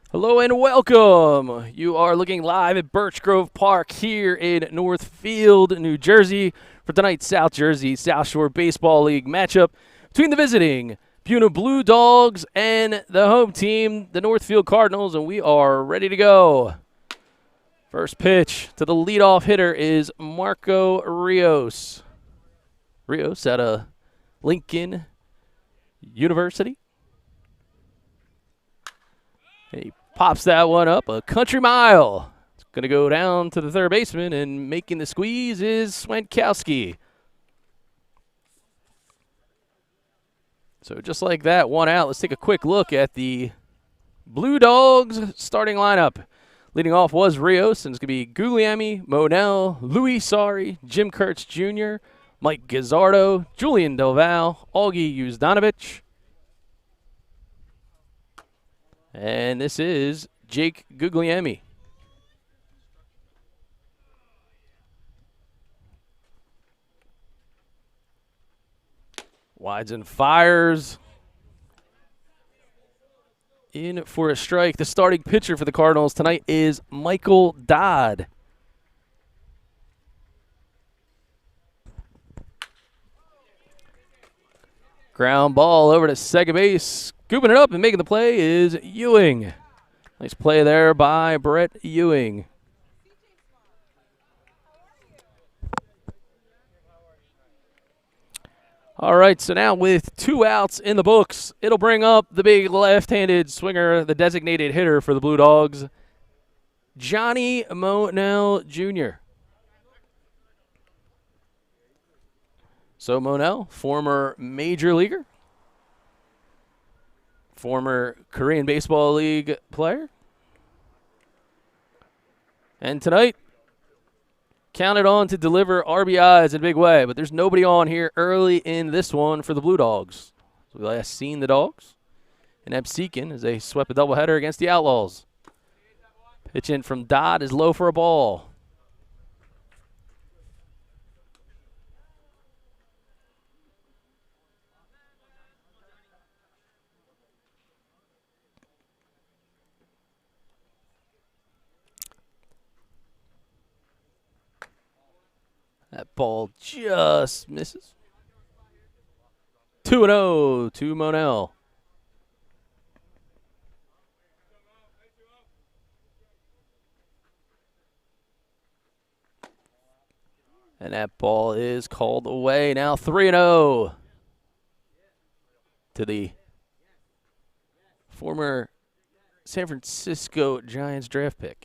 Hello and welcome. You are looking live at Birch Grove Park here in Northfield, New Jersey for tonight's South Jersey South Shore Baseball League matchup between the visiting Buena Blue Dawgs and the home team, the Northfield Cardinals, and we are ready to go. First pitch to the leadoff hitter is Marco Rios. Rios out of Lincoln University. He pops that one up a country mile. It's going to go down to the third baseman, and making the squeeze is Swankowski. So just like that, one out. Let's take a quick look at the Blue Dawgs starting lineup. Leading off was Rios, and it's going to be Guglielmi, Monell, Louis Sari, Jim Kurtz Jr., Mike Gazzardo, Julian Delval, Augie Uzdanovich. And this is Jake Guglielmi. Wides and fires. In for a strike. The starting pitcher for the Cardinals tonight is Michael Dodd. Ground ball over to second base. Scooping it up and making the play is Ewing. Nice play there by Brett Ewing. All right, so now with 2 outs in the books, it'll bring up the big left-handed swinger, the designated hitter for the Blue Dawgs, Johnny Monell Jr. So Monell, former major leaguer, former Korean Baseball League player. And tonight, counted on to deliver RBIs in a big way, but there's nobody on here early in this one for the Blue Dawgs. So we last seen the Dogs in Absecon as they swept a doubleheader against the Outlaws. Pitch in from Dodd is low for a ball. That ball just misses. 2-0 to Monell. And that ball is called away. Now 3-0 to the former San Francisco Giants draft pick.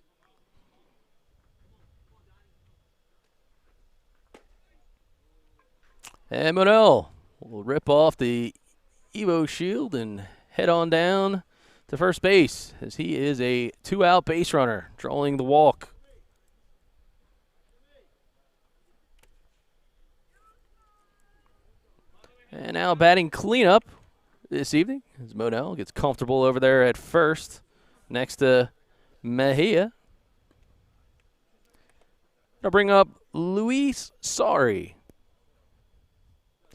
And Monell will rip off the Evo shield and head on down to first base as he is a 2-out base runner, drawing the walk. And now batting cleanup this evening as Monell gets comfortable over there at first next to Mejia. I'll bring up Luis Sari.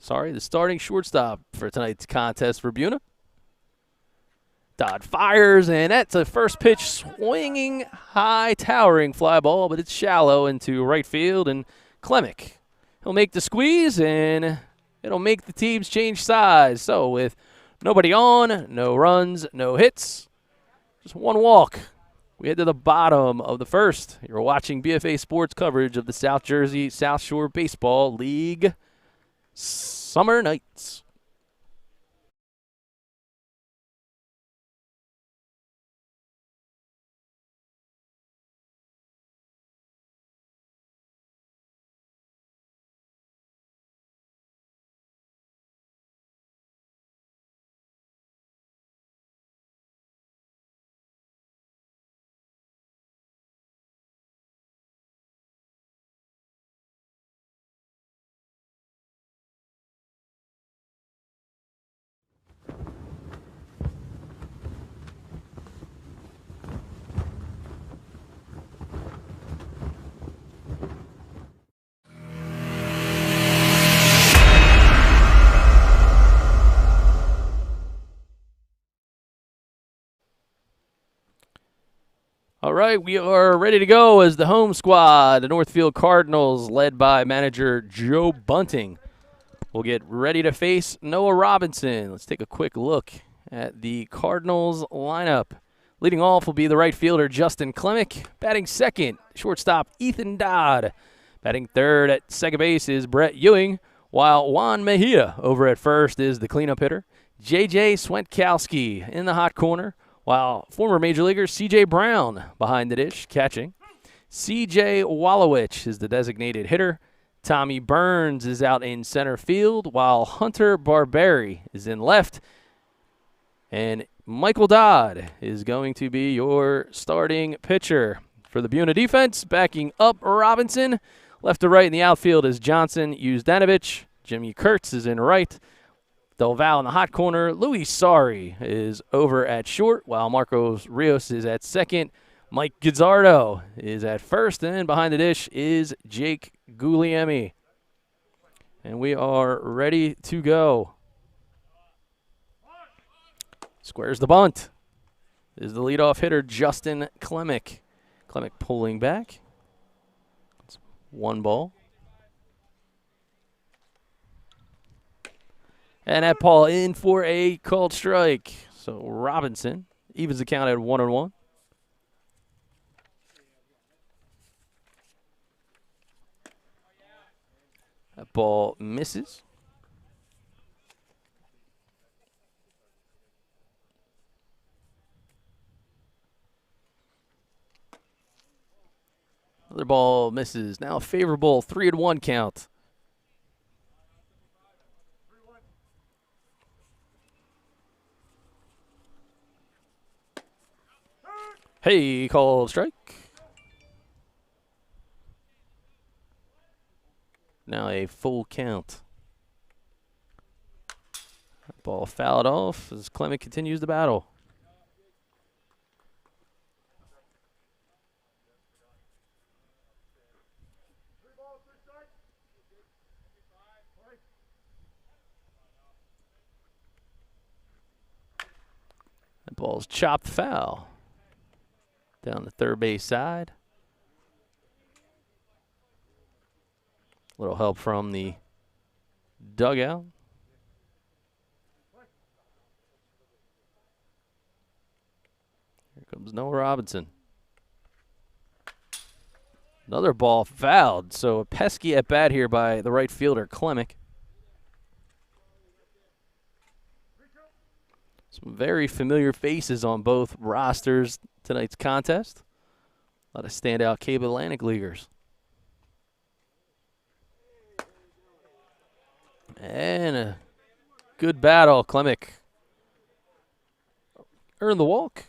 The starting shortstop for tonight's contest for Buena. Dodd fires, and that's a first pitch swinging, high, towering fly ball, but it's shallow into right field, and Klemick, he'll make the squeeze, and it'll make the teams change sides. So with nobody on, no runs, no hits, just one walk, we head to the bottom of the first. You're watching BFA Sports coverage of the South Jersey South Shore Baseball League Summer Nights. All right, we are ready to go as the home squad, the Northfield Cardinals, led by manager Joe Bunting, will get ready to face Noah Robinson. Let's take a quick look at the Cardinals lineup. Leading off will be the right fielder Justin Klemick. Batting second, shortstop Ethan Dodd. Batting third at second base is Brett Ewing, while Juan Mejia over at first is the cleanup hitter. J.J. Swentkowski in the hot corner, while former Major Leaguer C.J. Brown behind the dish, catching. C.J. Wallowich is the designated hitter. Tommy Burns is out in center field, while Hunter Barberi is in left. And Michael Dodd is going to be your starting pitcher. For the Buena defense, backing up Robinson. Left to right in the outfield is Johnson, Uzdanovich. Jimmy Kurtz is in right. Del Val in the hot corner. Luis Sari is over at short, while Marcos Rios is at second. Mike Gizzardo is at first, and behind the dish is Jake Guglielmi. And we are ready to go. Squares the bunt. Is the leadoff hitter Justin Klemick. Klemick pulling back. It's 1 ball. And that ball in for a called strike. So Robinson evens the count at 1-1. That ball misses. Another ball misses. Now a favorable 3-1 count. Hey, called strike. Now a full count. Ball fouled off as Klemick continues the battle. That ball's chopped foul. Down the third base side. Little help from the dugout. Here comes Noah Robinson. Another ball fouled, so a pesky at bat here by the right fielder, Klemick. Some very familiar faces on both rosters tonight's contest. A lot of standout Cape Atlantic leaguers. And a good battle. Klemick earned the walk.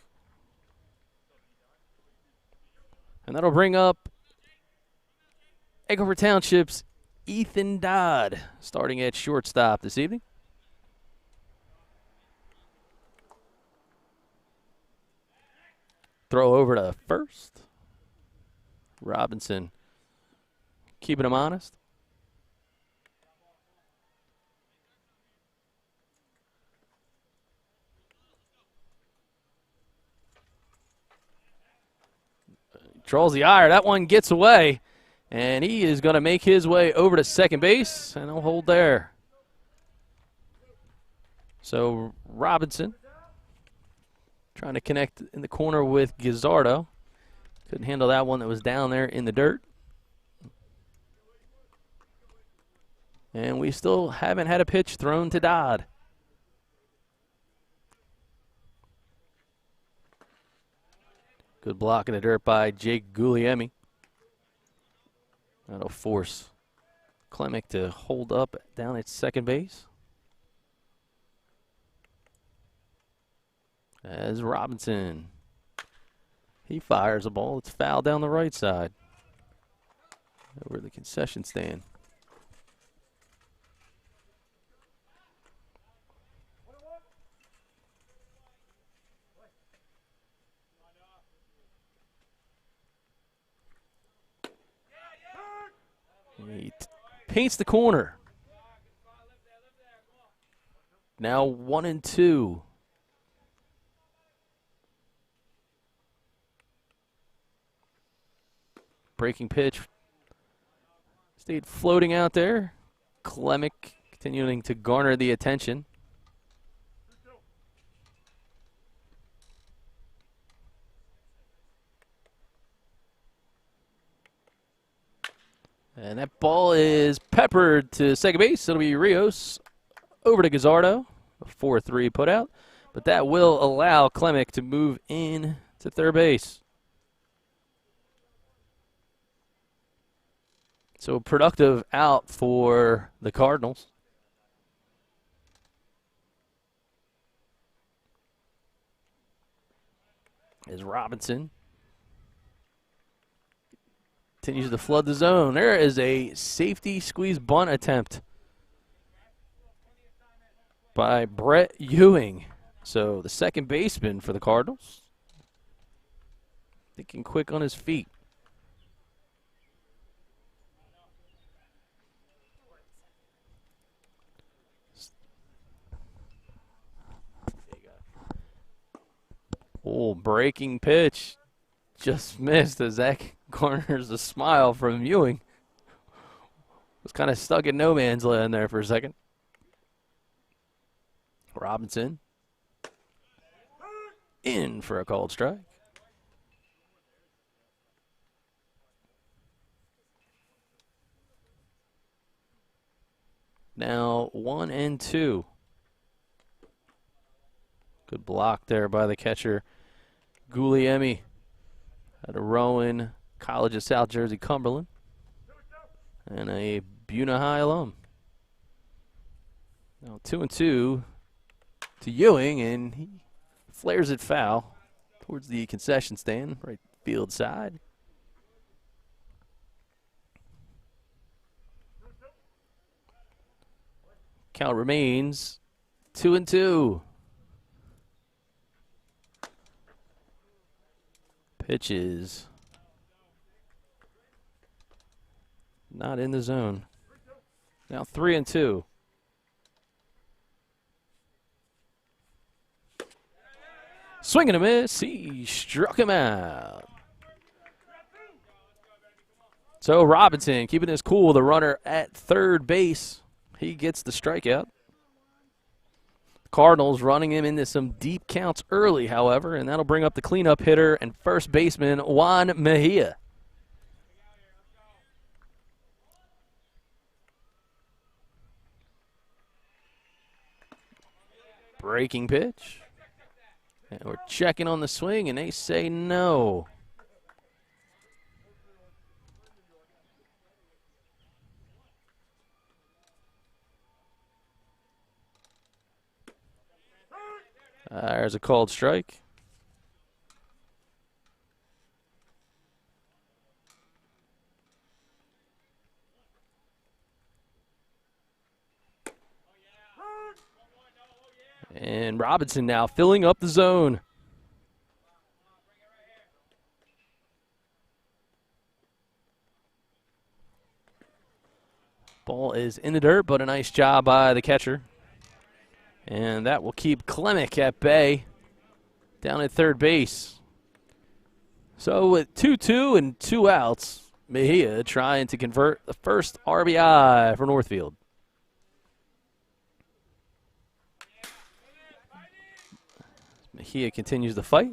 And that'll bring up Egg Harbor Township's Ethan Dodd starting at shortstop this evening. Throw over to first. Robinson keeping him honest. Draws the ire. That one gets away. And he is going to make his way over to second base. And he'll hold there. So Robinson trying to connect in the corner with Gizzardo. Couldn't handle that one that was down there in the dirt. And we still haven't had a pitch thrown to Dodd. Good block in the dirt by Jake Guglielmi. That'll force Klemick to hold up down at second base. As Robinson, he fires a ball. It's fouled down the right side over the concession stand. He paints the corner. Now 1-2. breaking pitch stayed floating out there. Klemic continuing to garner the attention. And that ball is peppered to second base. It'll be Rios over to Gazzardo. A 4-3 putout. But that will allow Klemic to move in to third base. So productive out for the Cardinals. Is Robinson. Continues to flood the zone. There is a safety squeeze bunt attempt by Brett Ewing. So the second baseman for the Cardinals. Thinking quick on his feet. Oh, breaking pitch. Just missed as that garners a smile from Ewing. Was kind of stuck in no man's land there for a second. Robinson in for a called strike. Now 1-2. Good block there by the catcher, Guglielmi, out of Rowan College of South Jersey, Cumberland, and a Buena High alum. Now 2-2 to Ewing, and he flares it foul towards the concession stand, right field side. Count remains 2-2. Pitches not in the zone. Now 3-2. Swing and a miss. He struck him out. So Robinson keeping his cool. The runner at third base. He gets the strikeout. Cardinals running him into some deep counts early, however, and that'll bring up the cleanup hitter and first baseman Juan Mejia. Breaking pitch. And we're checking on the swing, and they say no. There's a called strike. And Robinson now filling up the zone. Ball is in the dirt, but a nice job by the catcher. And that will keep Klemic at bay down at third base. So with 2-2 and 2 outs, Mejia trying to convert the first RBI for Northfield. Mejia continues the fight.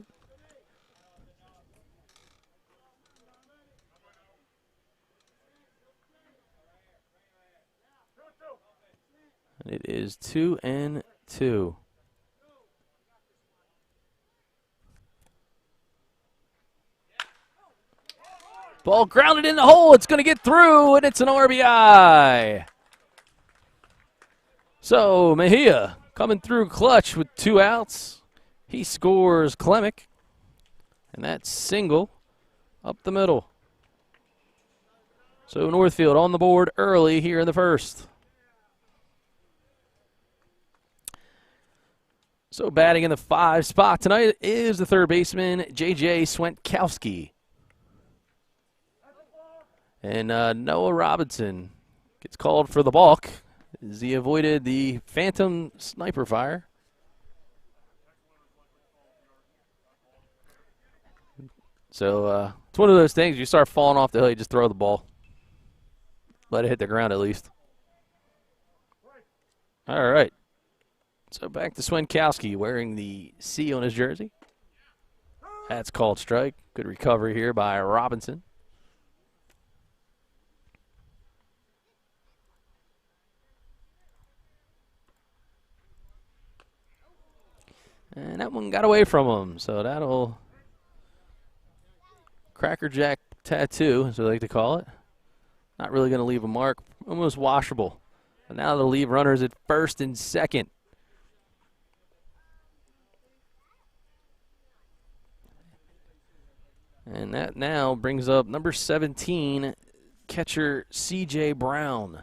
And it is 2-2. Ball grounded in the hole. It's going to get through, and it's an RBI. So Mejia coming through clutch with 2 outs. He scores Klemic, and that's single up the middle. So Northfield on the board early here in the first. So batting in the 5 spot tonight is the third baseman, J.J. Swentkowski. And Noah Robinson gets called for the balk as he avoided the phantom sniper fire. So it's one of those things. You start falling off the hill, you just throw the ball. Let it hit the ground at least. All right. So back to Swinkowski wearing the C on his jersey. That's called strike. Good recovery here by Robinson. And that one got away from him, so that'll crackerjack tattoo, as we like to call it. Not really going to leave a mark. Almost washable. But now they'll leave runners at first and second. And that now brings up number 17, catcher C.J. Brown.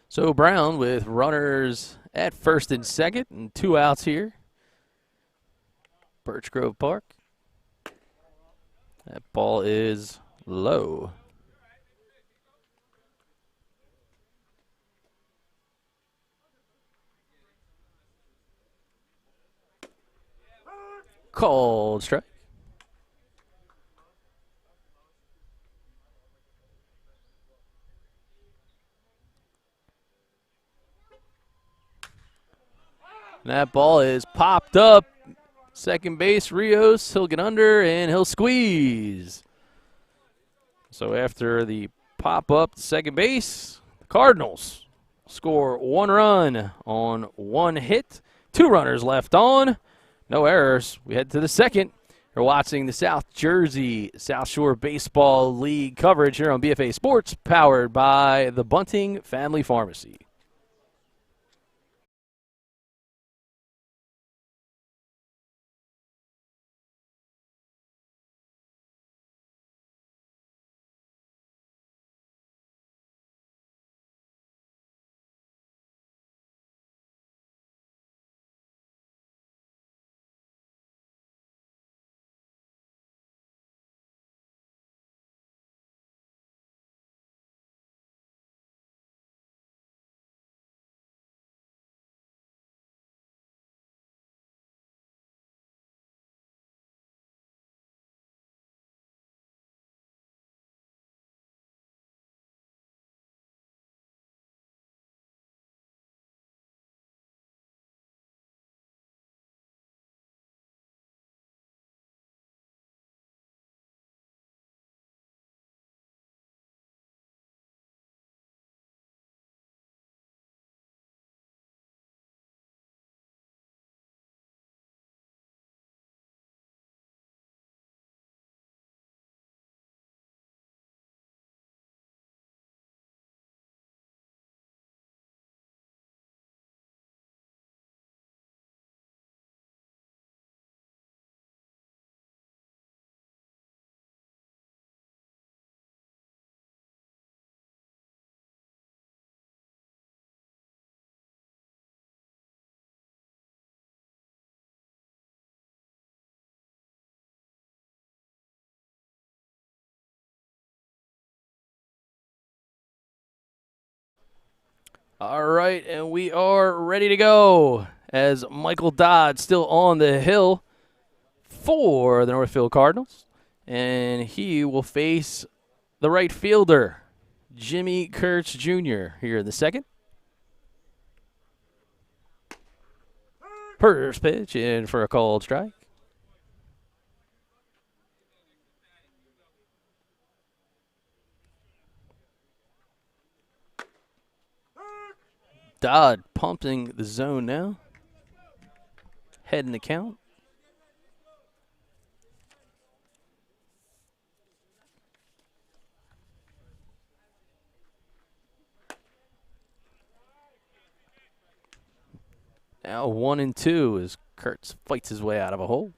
So Brown with runners at first and second and 2 outs here. Birch Grove Park. That ball is low. Called strike. And that ball is popped up. Second base, Rios. He'll get under and he'll squeeze. So after the pop up to second base, the Cardinals score 1 run on 1 hit. 2 runners left on. No errors. We head to the second. You're watching the South Jersey South Shore Baseball League coverage here on BFA Sports, powered by the Bunting Family Pharmacy. All right, and we are ready to go as Michael Dodd still on the hill for the Northfield Cardinals. And he will face the right fielder, Jimmy Kurtz Jr. here in the second. First pitch in for a called strike. Dodd pumping the zone now. Head in the count. Now 1-2 as Kurtz fights his way out of a hole.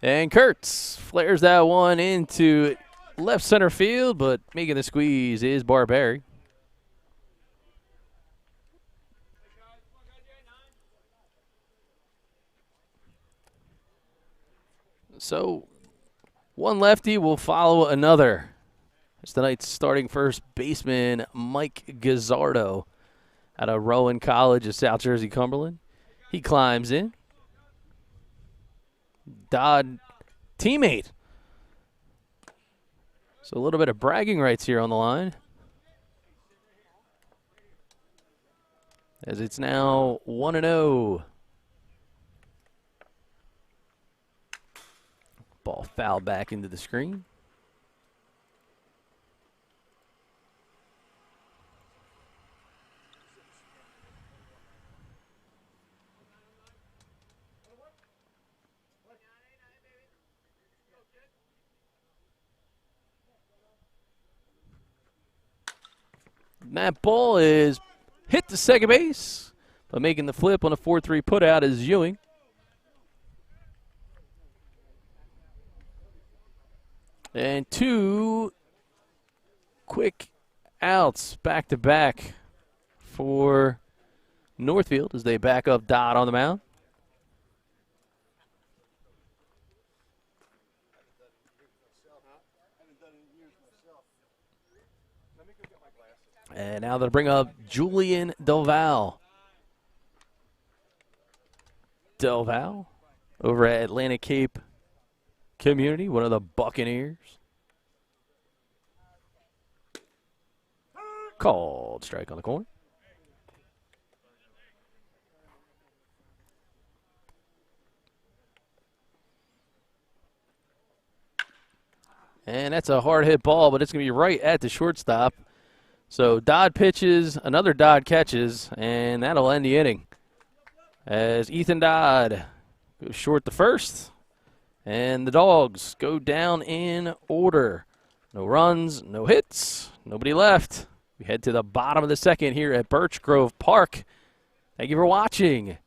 And Kurtz flares that one into left center field, but making the squeeze is Barberry. So one lefty will follow another. It's tonight's starting first baseman, Mike Gazzardo, out of Rowan College of South Jersey, Cumberland. He climbs in. Dodd, teammate. So a little bit of bragging rights here on the line, as it's now 1-0. Ball fouled back into the screen. That ball is hit to second base, but making the flip on a 4-3 putout is Ewing. And two quick outs back-to-back for Northfield as they back up Dodd on the mound. And now they'll bring up Julian Delval. Delval over at Atlantic Cape Community, one of the Buccaneers. Called strike on the corner. And that's a hard hit ball, but it's going to be right at the shortstop. So Dodd pitches, another Dodd catches, and that'll end the inning. As Ethan Dodd goes short the first, and the Dogs go down in order. No runs, no hits, nobody left. We head to the bottom of the second here at Birch Grove Park. Thank you for watching.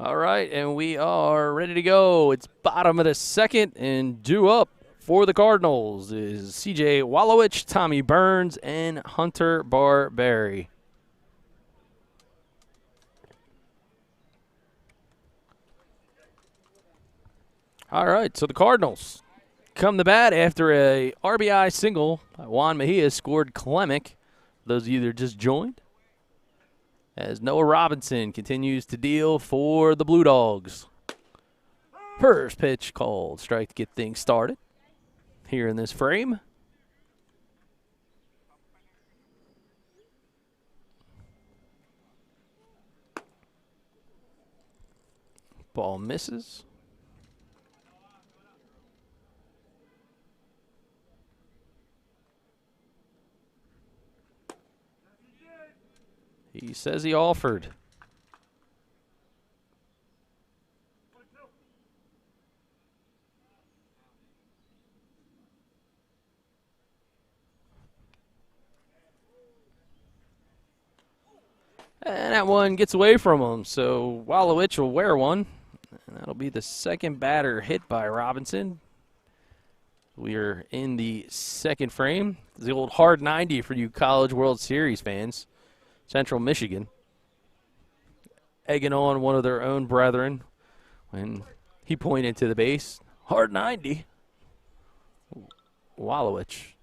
All right, and we are ready to go. It's bottom of the second, and due up for the Cardinals is C.J. Wallowich, Tommy Burns, and Hunter Barberry. All right, so the Cardinals come to bat after a RBI single by Juan Mejia scored Clemic. Those of you that just joined, as Noah Robinson continues to deal for the Blue Dawgs. First pitch called, strike to get things started here in this frame. Ball misses. He says he offered. And that one gets away from him, so Wallowich will wear one. And that'll be the second batter hit by Robinson. We are in the second frame. The old hard 90 for you College World Series fans. Central Michigan. egging on one of their own brethren when he pointed to the base. Hard 90. Wallowich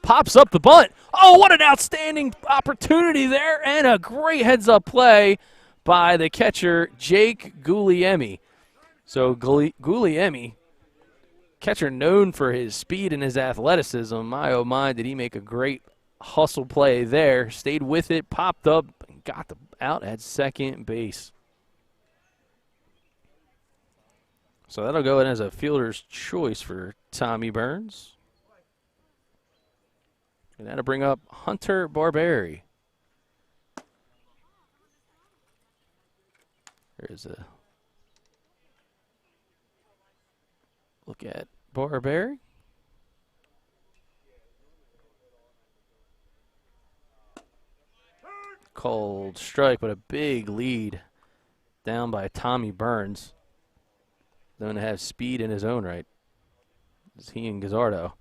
pops up the bunt. Oh, what an outstanding opportunity there, and a great heads-up play by the catcher, Jake Guglielmi. So Guglielmi, catcher known for his speed and his athleticism. My, oh my, did he make a great hustle play there. Stayed with it, popped up, and got the out at second base. So that'll go in as a fielder's choice for Tommy Burns. And that'll bring up Hunter Barberi. There's a look at Barberi. Cold strike, but a big lead down by Tommy Burns. Going to have speed in his own right. As he and Gazzardo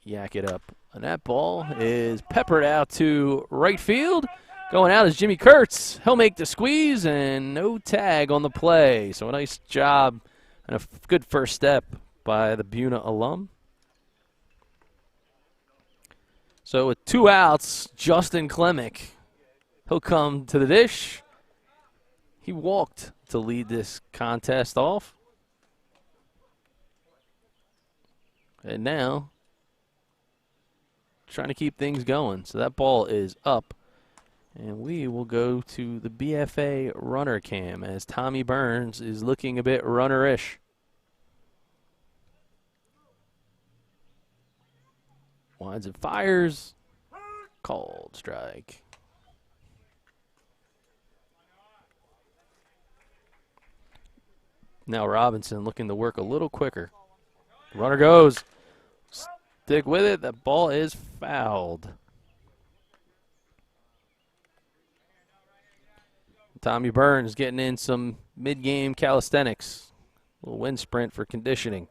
yak it up. And that ball is peppered out to right field. Going out is Jimmy Kurtz. He'll make the squeeze, and no tag on the play. So a nice job and a good first step by the Buena alum. So with 2 outs, Justin Klemick. He'll come to the dish. He walked to lead this contest off. And now, trying to keep things going. So that ball is up. And we will go to the BFA runner cam as Tommy Burns is looking a bit runner-ish. Winds and fires. Called strike. Now Robinson looking to work a little quicker. Runner goes. Stick with it. That ball is fouled. Tommy Burns getting in some mid-game calisthenics. A little wind sprint for conditioning.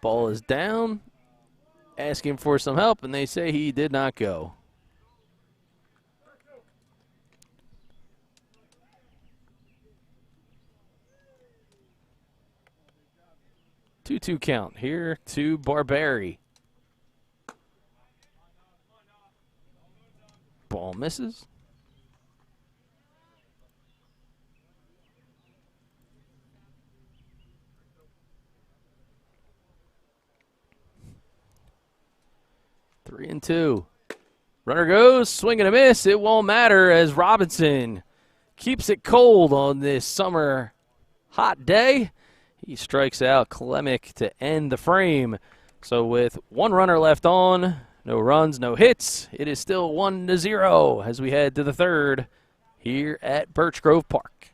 Ball is down, asking for some help, and they say he did not go. Two count here to Barberi. Ball misses. Three and two. Runner goes, swing and a miss. It won't matter as Robinson keeps it cold on this summer hot day. He strikes out Klemick to end the frame. So with 1 runner left on, no runs, no hits, it is still 1-0 as we head to the third here at Birch Grove Park.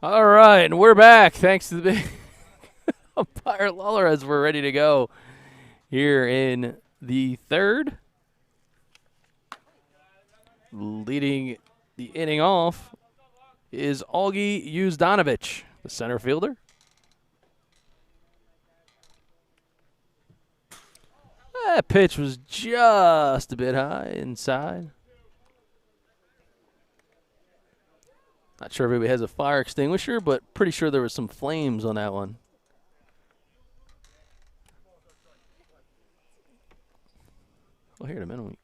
All right, and we're back thanks to the big umpire Luller as we're ready to go here in the third. Leading the inning off is Augie Uzdanovich, the center fielder. That pitch was just a bit high inside. Not sure if everybody has a fire extinguisher, but pretty sure there was some flames on that one. Well, here in a minute.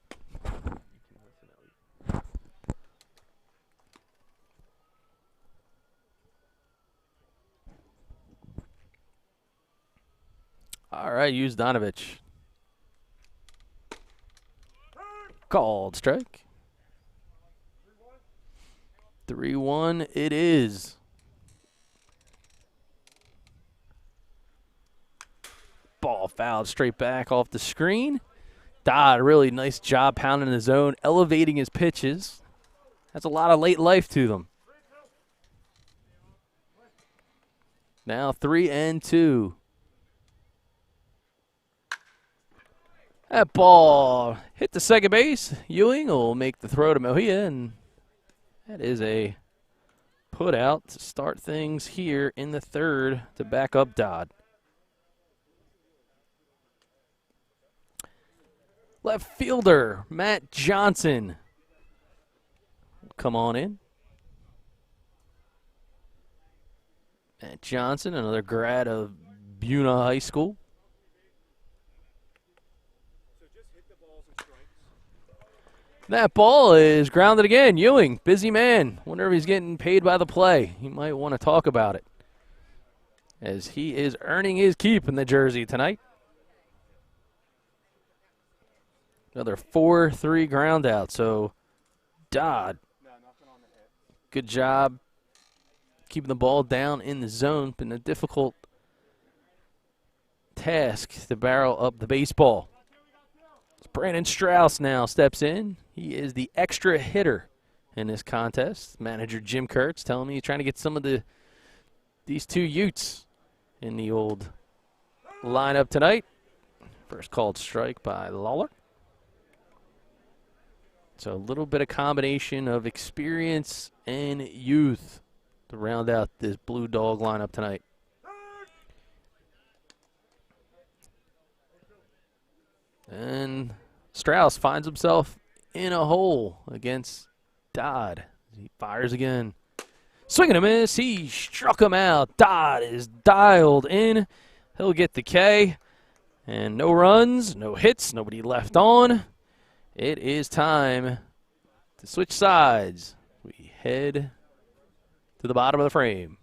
All right, Uzdanovich. Called strike. 3-1 it is. Ball fouled straight back off the screen. Dodd, really nice job pounding the zone, elevating his pitches. That's a lot of late life to them. Now 3-2. That ball hit the second base. Ewing will make the throw to Mohia, and that is a put out to start things here in the third to back up Dodd. Left fielder, Matt Johnson. Come on in. Matt Johnson, another grad of Buena High School. That ball is grounded again. Ewing, busy man. Wonder if he's getting paid by the play. He might want to talk about it, as he is earning his keep in the jersey tonight. Another 4-3 ground out. So Dodd, good job keeping the ball down in the zone. Been a difficult task to barrel up the baseball. Brandon Strauss now steps in. He is the extra hitter in this contest. Manager Jim Kurtz telling me he's trying to get some of these two Utes in the old lineup tonight. First called strike by Lawler. So a little bit of combination of experience and youth to round out this Blue Dog lineup tonight. And Strauss finds himself in a hole against Dodd. He fires again. Swing and a miss. He struck him out. Dodd is dialed in. He'll get the K. And no runs, no hits, nobody left on. It is time to switch sides. We head to the bottom of the frame.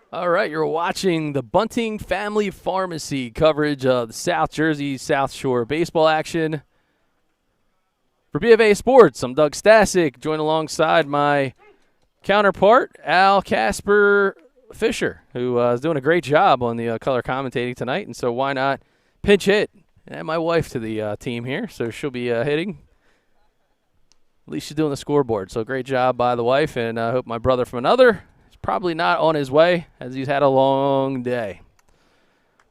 All right, you're watching the Bunting Family Pharmacy coverage of the South Jersey South Shore baseball action. For BFA Sports, I'm Doug Stasic, joined alongside my counterpart, Al Casper Fisher, who is doing a great job on the color commentating tonight, and so why not pinch hit? And my wife to the team here, so she'll be hitting. At least she's doing the scoreboard, so great job by the wife, and I hope my brother from another probably not on his way, as he's had a long day.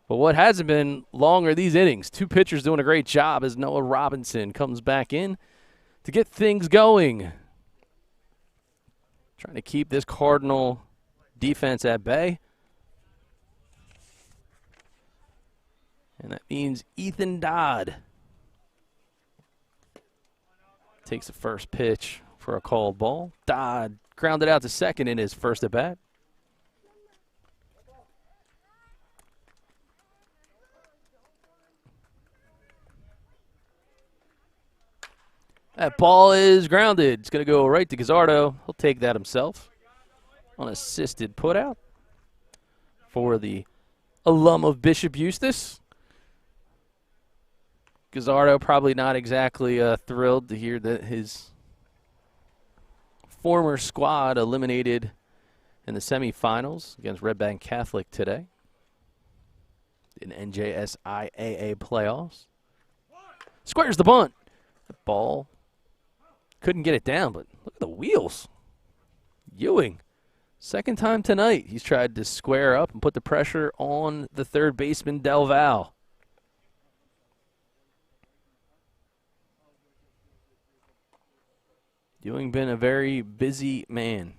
But what hasn't been long are these innings. Two pitchers doing a great job as Noah Robinson comes back in to get things going. Trying to keep this Cardinal defense at bay. And that means Ethan Dodd takes the first pitch for a called ball. Dodd grounded out to second in his first at bat. That ball is grounded. It's going to go right to Gazzardo. He'll take that himself on assisted putout. for the alum of Bishop Eustace. Gazzardo probably not exactly thrilled to hear that his former squad eliminated in the semifinals against Red Bank Catholic today in NJSIAA playoffs. Squares the bunt. The ball couldn't get it down, but look at the wheels. Ewing, second time tonight, he's tried to square up and put the pressure on the third baseman, Del Val. Ewing been a very busy man.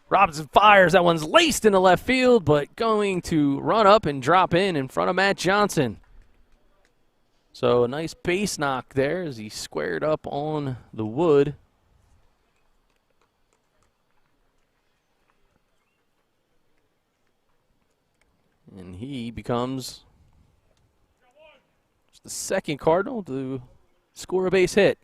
Robinson fires. That one's laced into left field, but going to run up and drop in front of Matt Johnson. So a nice base knock there as he squared up on the wood. And he becomes the second Cardinal to score a base hit.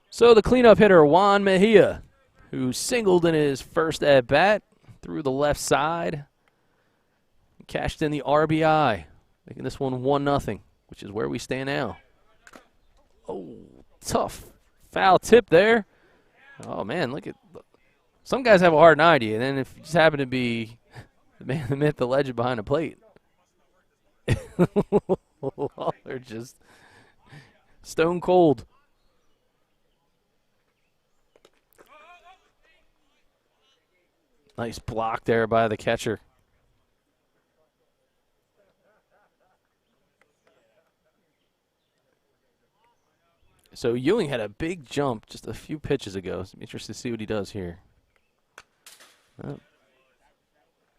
So the cleanup hitter, Juan Mejia, who singled in his first at-bat through the left side, cashed in the RBI, making this one 1-0, which is where we stand now. Oh, tough foul tip there. Oh, man, look at – some guys have a hard 90, and then if you just happen to be the man, the myth, the legend behind the plate, they're just stone cold. Nice block there by the catcher. So Ewing had a big jump just a few pitches ago. So I'm interested to see what he does here.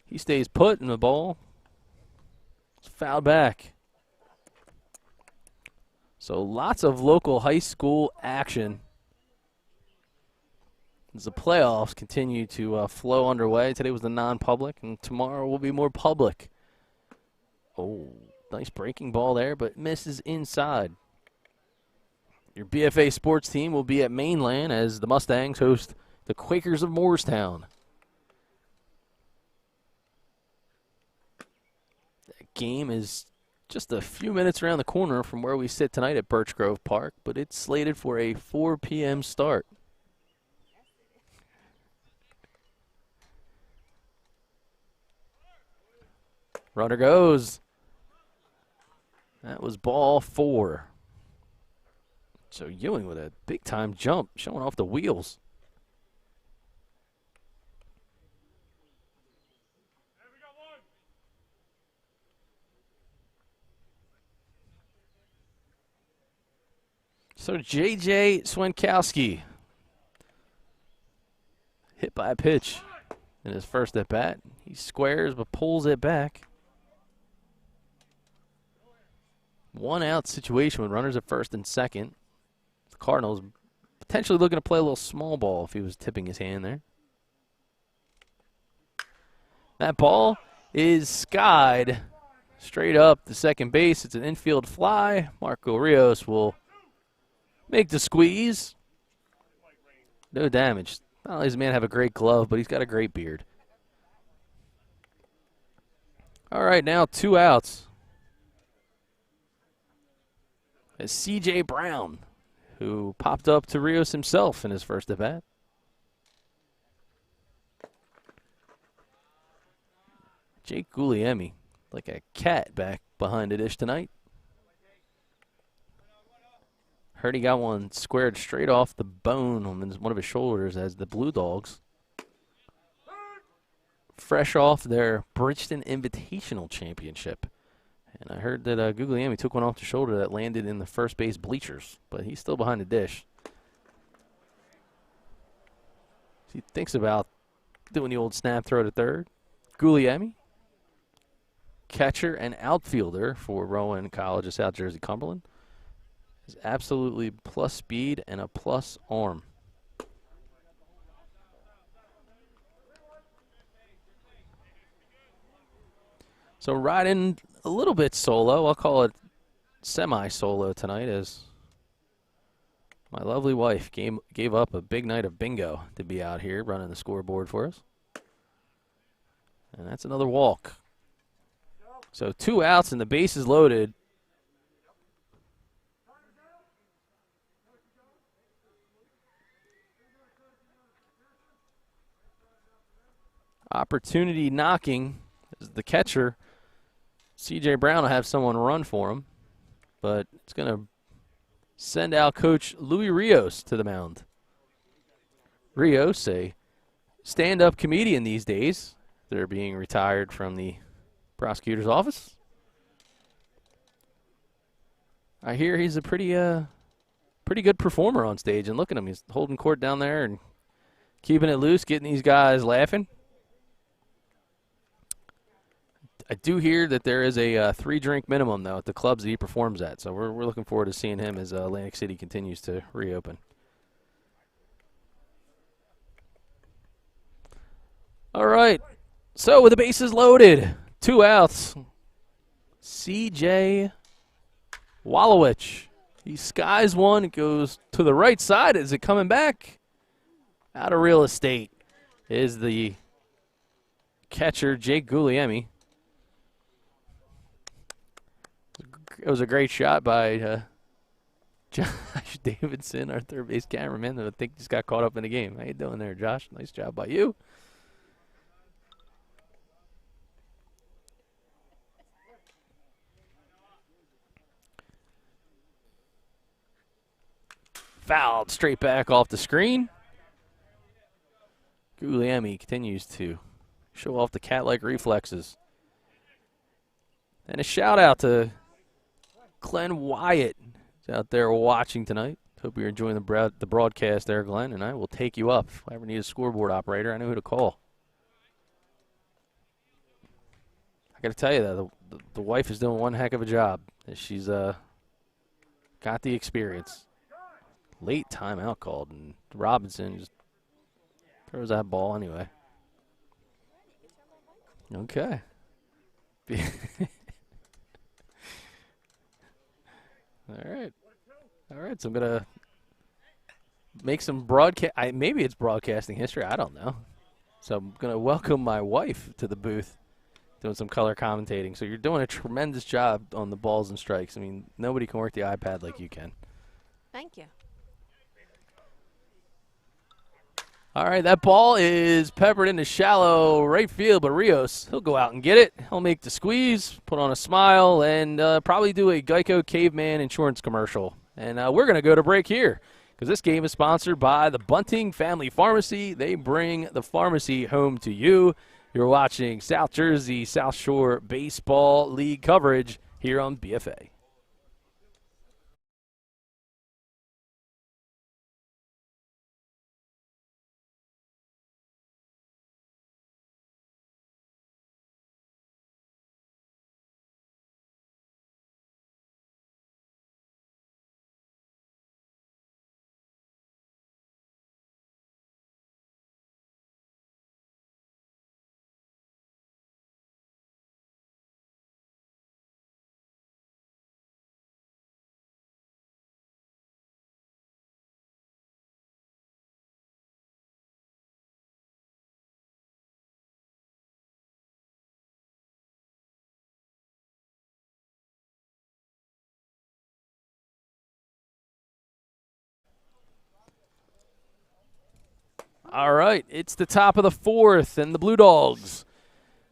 He stays put in the ball. It's fouled back. So lots of local high school action as the playoffs continue to flow underway. Today was the non-public, and tomorrow will be more public. Oh, nice breaking ball there, but misses inside. Your BFA sports team will be at Mainland as the Mustangs host the Quakers of Moorestown. That game is just a few minutes around the corner from where we sit tonight at Birch Grove Park, but it's slated for a 4 p.m. start. Runner goes. That was ball 4. So Ewing with a big-time jump, showing off the wheels. So J.J. Swenkowski hit by a pitch in his first at-bat. He squares but pulls it back. 1-out situation with runners at first and second. The Cardinals potentially looking to play a little small ball if he was tipping his hand there. That ball is skied straight up to second base. It's an infield fly. Marco Rios will make the squeeze. No damage. Not only does the man have a great glove, but he's got a great beard. All right, now 2 outs. As C.J. Brown, who popped up to Rios himself in his first at-bat. Jake Guglielmi, like a cat back behind the dish tonight. Heard he got one squared straight off the bone on one of his shoulders as the Blue Dawgs, fresh off their Bridgeton Invitational Championship. And I heard that Guglielmi took one off the shoulder that landed in the first base bleachers, but he's still behind the dish. He thinks about doing the old snap throw to third. Guglielmi, catcher and outfielder for Rowan College of South Jersey Cumberland, is absolutely plus speed and a plus arm. So riding a little bit solo, I'll call it semi-solo tonight, as My lovely wife gave up a big night of bingo to be out here running the scoreboard for us. And that's another walk. So 2 outs and the base is loaded. Opportunity knocking as the catcher. C.J. Brown will have someone run for him, but it's going to send out Coach Louis Rios to the mound. Rios, a stand-up comedian these days. They're being retired from the prosecutor's office. I hear he's a pretty good performer on stage, and look at him. He's holding court down there and keeping it loose, getting these guys laughing. I do hear that there is a 3-drink minimum, though, at the clubs that he performs at. So we're looking forward to seeing him as Atlantic City continues to reopen. All right. So with the bases loaded, 2 outs, C.J. Wallowich. He skies one. It goes to the right side. Is it coming back? Out of real estate is the catcher, Jake Guglielmi. It was a great shot by Josh Davidson, our third base cameraman, that I think just got caught up in the game. How you doing there, Josh? Nice job by you. Fouled straight back off the screen. Guglielmi continues to show off the cat-like reflexes. And a shout-out to Glenn Wyatt is out there watching tonight. Hope you're enjoying the broadcast there, Glenn, and I will take you up. If I ever need a scoreboard operator, I know who to call. I got to tell you, that the wife is doing one heck of a job. She's got the experience. Late timeout called, and Robinson just throws that ball anyway. Okay. All right. All right, so I'm going to make some broadcast. Maybe it's broadcasting history. I don't know. So I'm going to welcome my wife to the booth doing some color commentating. So you're doing a tremendous job on the balls and strikes. I mean, nobody can work the iPad like you can. Thank you. All right, that ball is peppered into shallow right field, but Rios, he'll go out and get it. He'll make the squeeze, put on a smile, and probably do a Geico Caveman insurance commercial. And we're going to go to break here because this game is sponsored by the Bunting Family Pharmacy. They bring the pharmacy home to you. You're watching South Jersey South Shore Baseball League coverage here on BFA. All right, it's the top of the fourth, and the Blue Dawgs,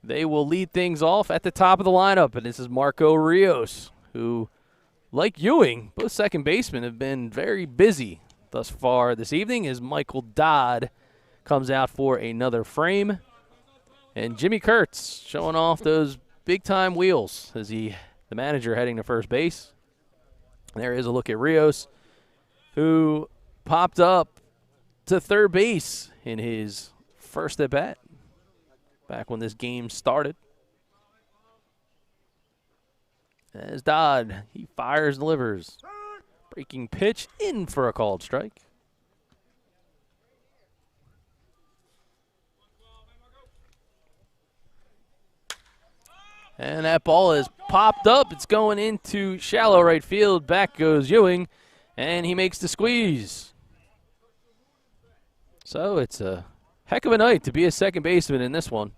they will lead things off at the top of the lineup, and this is Marco Rios, who, like Ewing, both second basemen have been very busy thus far this evening as Michael Dodd comes out for another frame. And Jimmy Kurtz showing off those big-time wheels as the manager heading to first base. There is a look at Rios, who popped up to third base in his first at-bat back when this game started. As Dodd, he fires, delivers. Breaking pitch in for a called strike. And that ball is popped up. It's going into shallow right field. Back goes Ewing. And he makes the squeeze. So it's a heck of a night to be a second baseman in this one,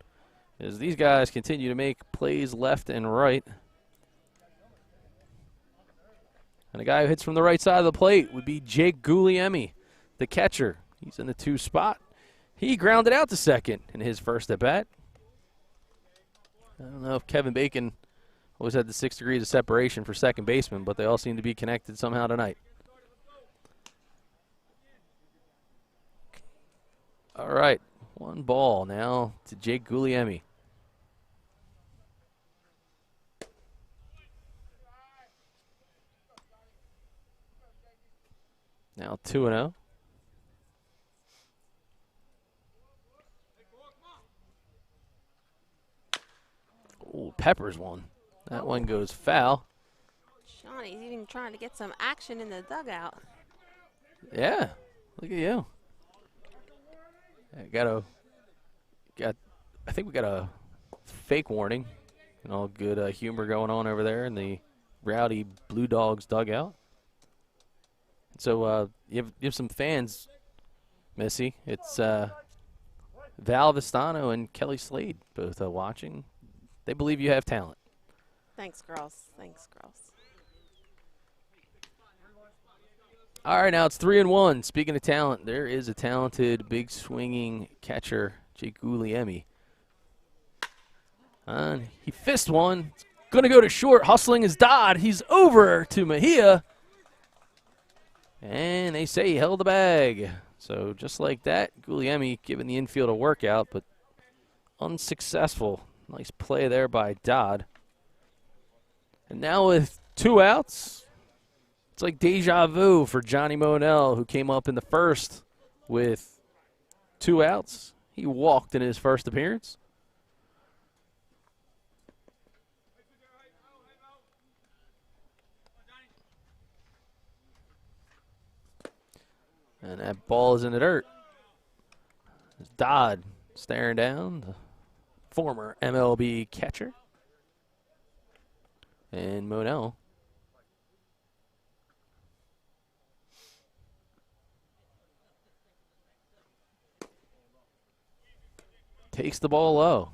as these guys continue to make plays left and right. And the guy who hits from the right side of the plate would be Jake Guglielmi, the catcher. He's in the 2 spot. He grounded out to second in his first at-bat. I don't know if Kevin Bacon always had the 6 degrees of separation for second baseman, but they all seem to be connected somehow tonight. All right, 1 ball now to Jake Guglielmi. Now 2-0. Oh, Peppers one. That one goes foul. Johnny's even trying to get some action in the dugout. Yeah, look at you. I think we got a fake warning and all good humor going on over there in the rowdy Blue Dawgs dugout. So you have some fans, Missy. It's Val Vistano and Kelly Slade both watching. They believe you have talent. Thanks, girls. Thanks, girls. All right, now it's 3-1. Speaking of talent, there is a talented, big swinging catcher, Jake Guglielmi. And he fist one. It's going to go to short. Hustling is Dodd. He's over to Mejia. And they say he held the bag. So just like that, Guglielmi giving the infield a workout, but unsuccessful. Nice play there by Dodd. And now with 2 outs, it's like deja vu for Johnny Monell, who came up in the first with 2 outs. He walked in his first appearance. And that ball is in the dirt. Dodd staring down, the former MLB catcher. And Monell takes the ball low.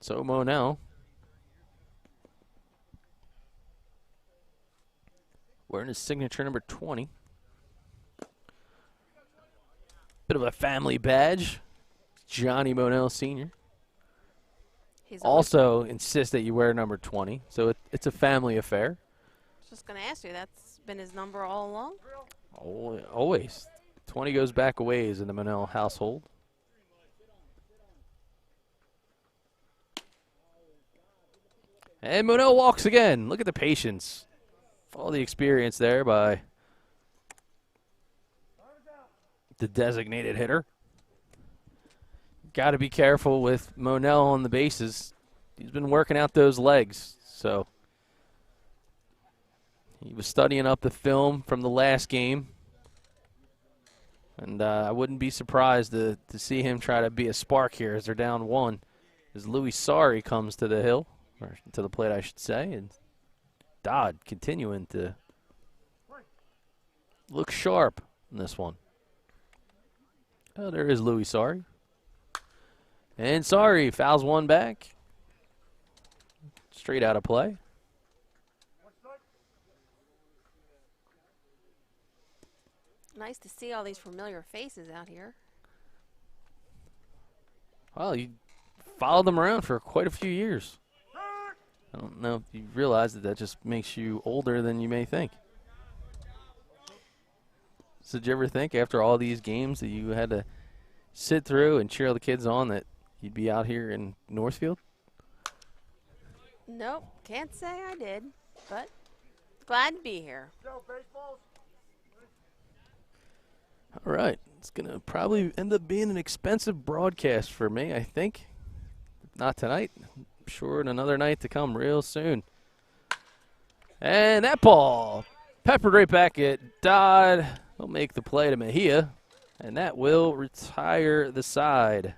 So Monell wearing his signature number 20. Bit of a family badge. Johnny Monell Sr. Also insists that you wear number 20, so it's a family affair. I was just going to ask you, that's been his number all along? Always. 20 goes back a ways in the Monell household. And Monell walks again. Look at the patience. All the experience there by the designated hitter. Got to be careful with Monell on the bases. He's been working out those legs. So he was studying up the film from the last game. And I wouldn't be surprised to see him try to be a spark here as they're down 1. As Louis Sari comes to the hill, or to the plate, I should say. And Dodd continuing to look sharp in this one. Oh, there is Louis Sari. And Sari fouls one back. Straight out of play. Nice to see all these familiar faces out here. Well, you followed them around for quite a few years. I don't know if you realize that just makes you older than you may think. So did you ever think after all these games that you had to sit through and cheer all the kids on that you'd be out here in Northfield? Nope, can't say I did, but glad to be here. All right. It's going to probably end up being an expensive broadcast for me, I think. Not tonight. I'm sure in another night to come real soon. And that ball peppered right back at Dodd. He'll make the play to Mejia, and that will retire the side.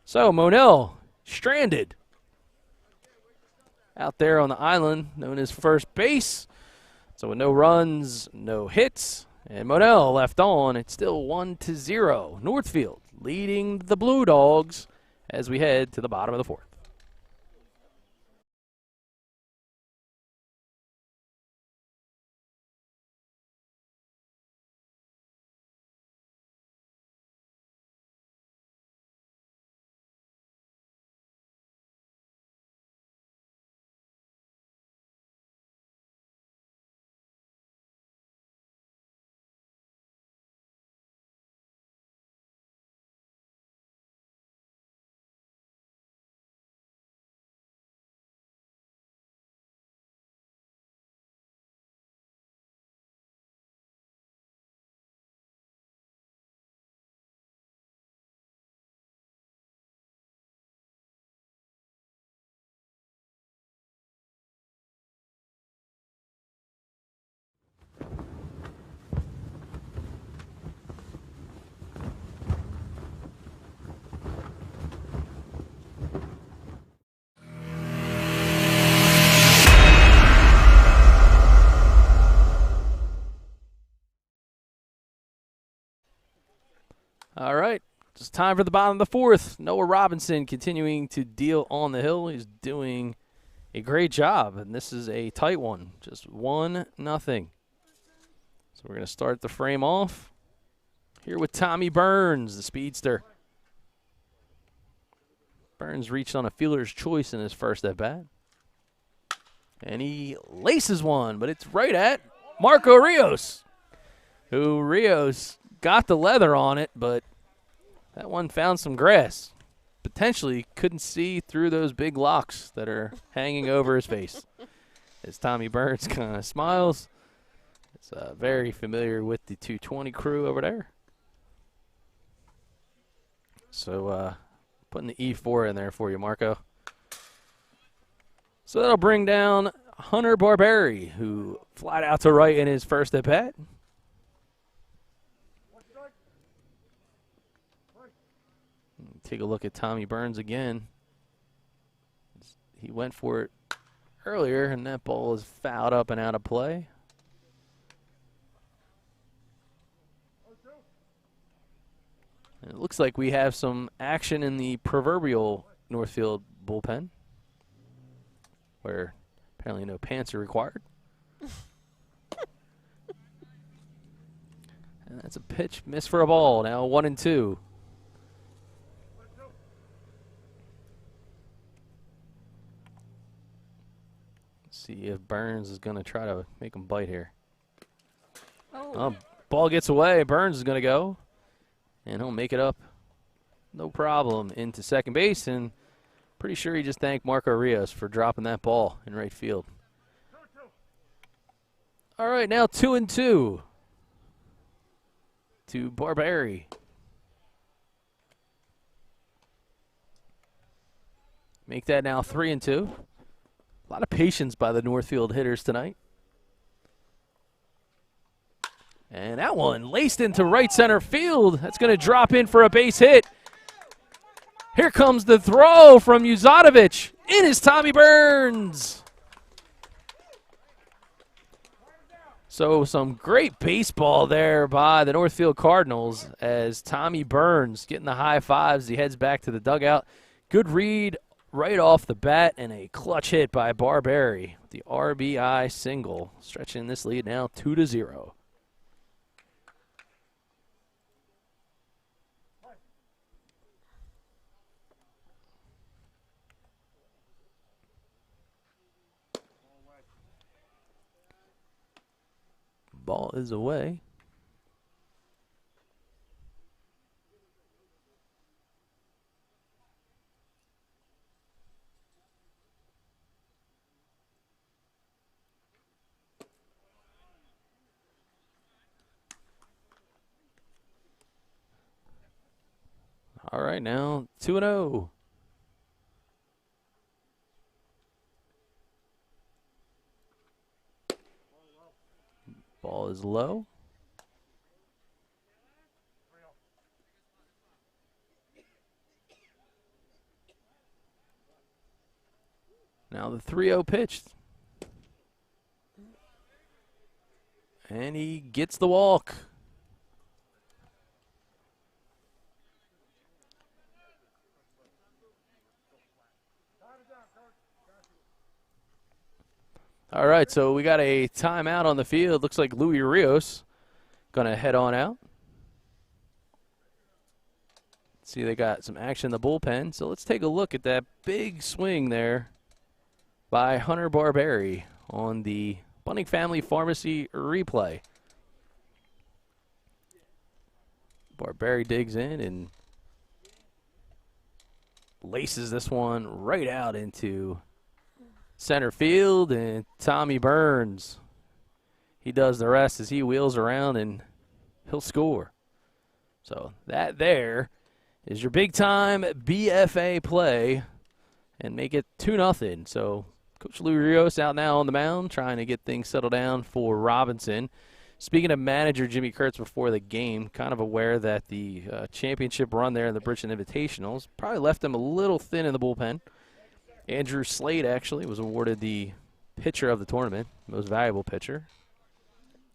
So Monell stranded. out there on the island known as first base. So with no runs, no hits, and Monell left on, it's still 1-0. Northfield leading the Blue Dawgs as we head to the bottom of the fourth. All right, just time for the bottom of the fourth. Noah Robinson continuing to deal on the hill. He's doing a great job, and this is a tight one, just 1-0. So we're going to start the frame off here with Tommy Burns, the speedster. Burns reached on a fielder's choice in his first at-bat. And he laces one, but it's right at Marco Rios, who Rios got the leather on it, but that one found some grass. Potentially couldn't see through those big locks that are hanging over his face. As Tommy Burns kind of smiles. It's very familiar with the 220 crew over there. So putting the E4 in there for you, Marco. So that'll bring down Hunter Barberi, who flied out to right in his first at-bat. Take a look at Tommy Burns again. He went for it earlier, and that ball is fouled up and out of play. And it looks like we have some action in the proverbial Northfield bullpen, where apparently no pants are required. And that's a pitch missed for a ball. Now 1-2. See if Burns is going to try to make him bite here. Oh, ball gets away. Burns is going to go, and he'll make it up, no problem, into second base. And pretty sure he just thanked Marco Rios for dropping that ball in right field. All right, now 2-2 to Barberi. Make that now 3-2. A lot of patience by the Northfield hitters tonight. And that one laced into right center field. That's going to drop in for a base hit. Here comes the throw from Uzatovich. In is Tommy Burns. So some great baseball there by the Northfield Cardinals as Tommy Burns getting the high fives. He heads back to the dugout. Good read right off the bat, and a clutch hit by Barberi. The RBI single, stretching this lead now 2-0. Ball is away. All right, now 2-0. Ball is low. Now Now the 3-0 pitch. And he gets the walk. All right, so we got a timeout on the field. Looks like Louis Rios going to head on out. See, they got some action in the bullpen. So let's take a look at that big swing there by Hunter Barberi on the Bunting Family Pharmacy replay. Barberi digs in and laces this one right out into center field, and Tommy Burns, he does the rest as he wheels around and he'll score. So that there is your big time BFA play and make it 2-0. So Coach Lou Rios out now on the mound trying to get things settled down for Robinson. Speaking of manager Jimmy Kurtz before the game, kind of aware that the championship run there in the Bridgeton Invitationals probably left him a little thin in the bullpen. Andrew Slade actually was awarded the pitcher of the tournament, most valuable pitcher.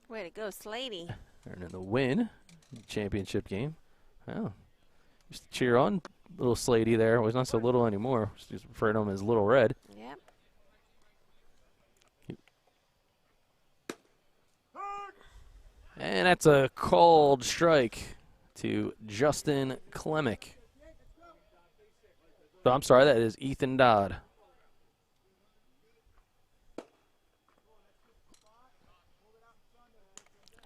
Way to go, Slady. Earning the win, championship game. Well, used to cheer on little Slady there. Well, he's not so little anymore. Just refer to him as Little Red. Yep. And that's a called strike to Justin Klemick. So I'm sorry, that is Ethan Dodd.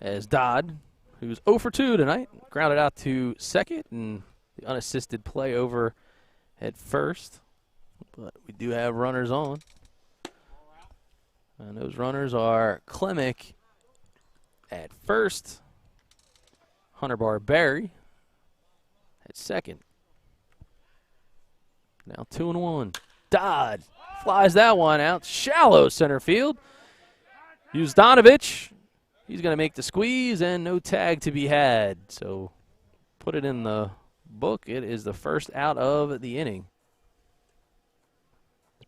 As Dodd, who's 0 for 2 tonight, grounded out to second, and the unassisted play over at first. But we do have runners on. And those runners are Klemick at first, Hunter Barberi at second. Now 2-1. Dodd flies that one out. Shallow center field. Uzdanovich, he's going to make the squeeze, and no tag to be had. So put it in the book. It is the first out of the inning.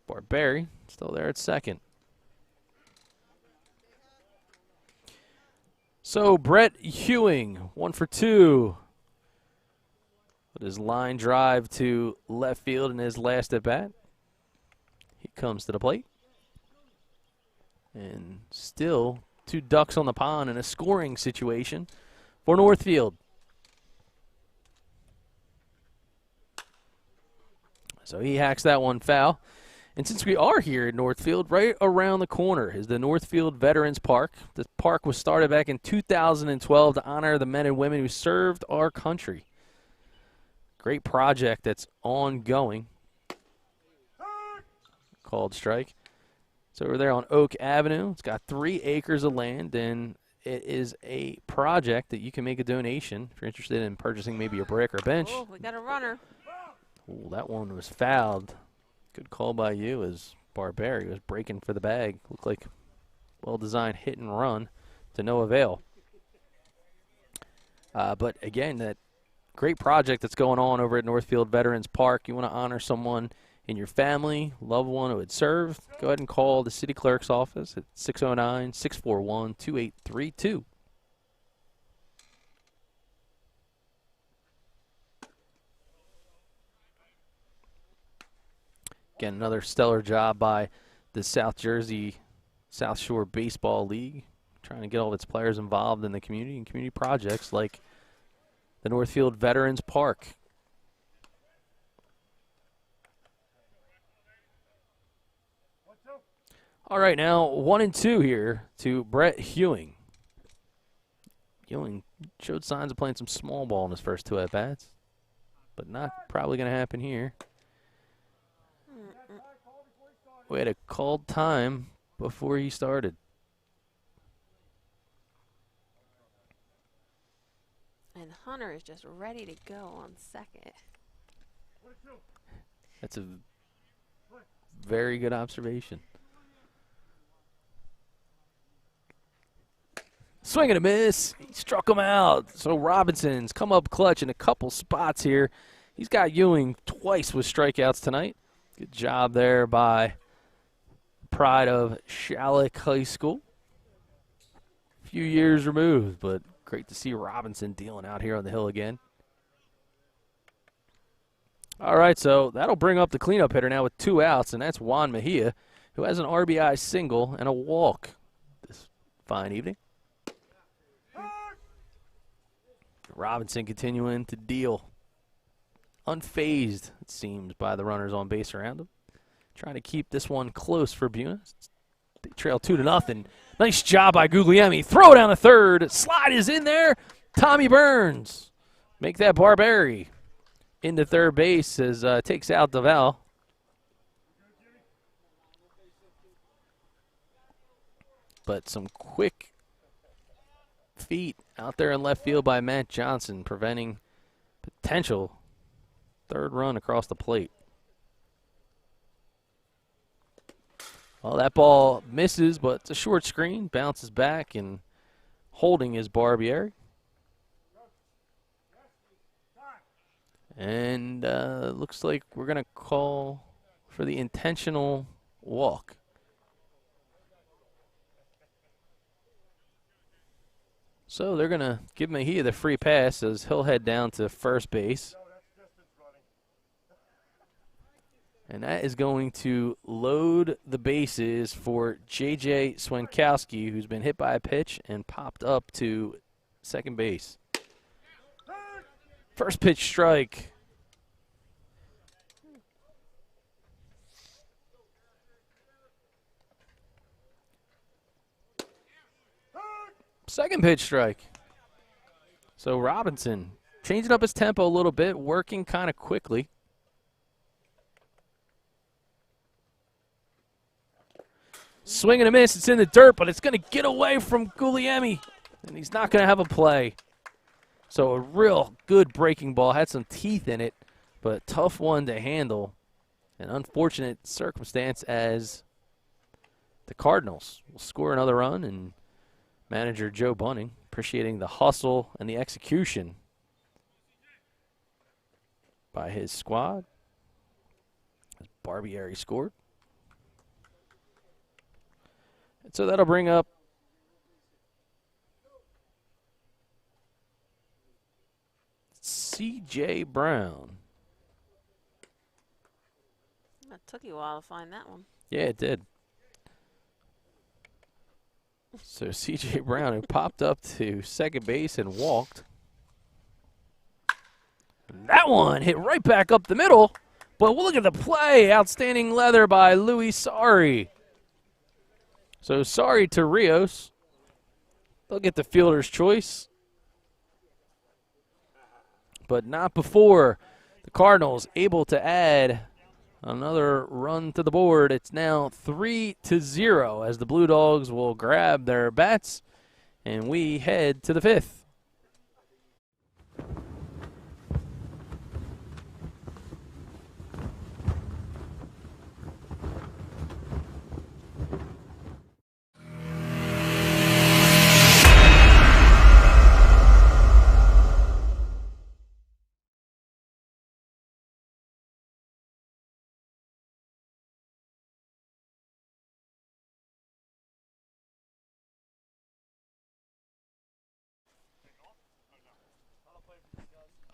Barberi still there at second. So Brett Hewing, 1 for 2. With his line drive to left field in his last at bat. He comes to the plate. And still 2 ducks on the pond in a scoring situation for Northfield. So he hacks that one foul. And since we are here at Northfield, right around the corner is the Northfield Veterans Park. The park was started back in 2012 to honor the men and women who served our country. Great project that's ongoing. Called strike. So we're there on Oak Avenue. It's got 3 acres of land, and it is a project that you can make a donation if you're interested in purchasing maybe a brick or a bench. Oh, we got a runner. Ooh, that one was fouled. Good call by you as Barberi was breaking for the bag. Looked like well-designed hit and run to no avail. But again, that great project that's going on over at Northfield Veterans Park. You want to honor someone in your family, loved one who had served, go ahead and call the city clerk's office at 609-641-2832. Again, another stellar job by the South Jersey South Shore Baseball League, trying to get all of its players involved in the community and community projects like the Northfield Veterans Park. All right, now 1-2 here to Brett Hewing. Hewing showed signs of playing some small ball in his first 2 at-bats, but not probably going to happen here. We had a called time before he started. And Hunter is just ready to go on second. That's a very good observation. Swing and a miss. He struck him out. So Robinson's come up clutch in a couple spots here. He's got Ewing twice with strikeouts tonight. Good job there by pride of Shalleck High School. A few years removed, but great to see Robinson dealing out here on the hill again. All right, so that'll bring up the cleanup hitter now with 2 outs, and that's Juan Mejia, who has an RBI single and a walk this fine evening. Robinson continuing to deal. Unfazed, it seems, by the runners on base around him. Trying to keep this one close for Buena. They trail 2-0. Nice job by Guglielmi. Throw down the third. Slide is in there. Tommy Burns. Make that Barberi into third base as takes out Deval. But some quick feet out there in left field by Matt Johnson, preventing potential third run across the plate. Well, that ball misses, but it's a short screen. Bounces back, and holding is Barbieri. And looks like we're going to call for the intentional walk. So they're going to give Mejia the free pass as he'll head down to first base. And that is going to load the bases for J.J. Swenkowski, who's been hit by a pitch and popped up to second base. First pitch strike. Second pitch strike. So Robinson changing up his tempo a little bit, working kind of quickly. Swing and a miss. It's in the dirt, but it's going to get away from Guglielmi, and he's not going to have a play. So a real good breaking ball. Had some teeth in it, but a tough one to handle. An unfortunate circumstance as the Cardinals will score another run, and manager Joe Bunting appreciating the hustle and the execution by his squad. As Barbieri scored. And so that'll bring up C.J. Brown. It took you a while to find that one. Yeah, it did. So C.J. Brown, who popped up to second base and walked. That one hit right back up the middle. But we'll look at the play. Outstanding leather by Louis Sari. So Sari to Rios. They'll get the fielder's choice. But not before the Cardinals able to add another run to the board. It's now 3-0 as the Blue Dawgs will grab their bats, and we head to the fifth.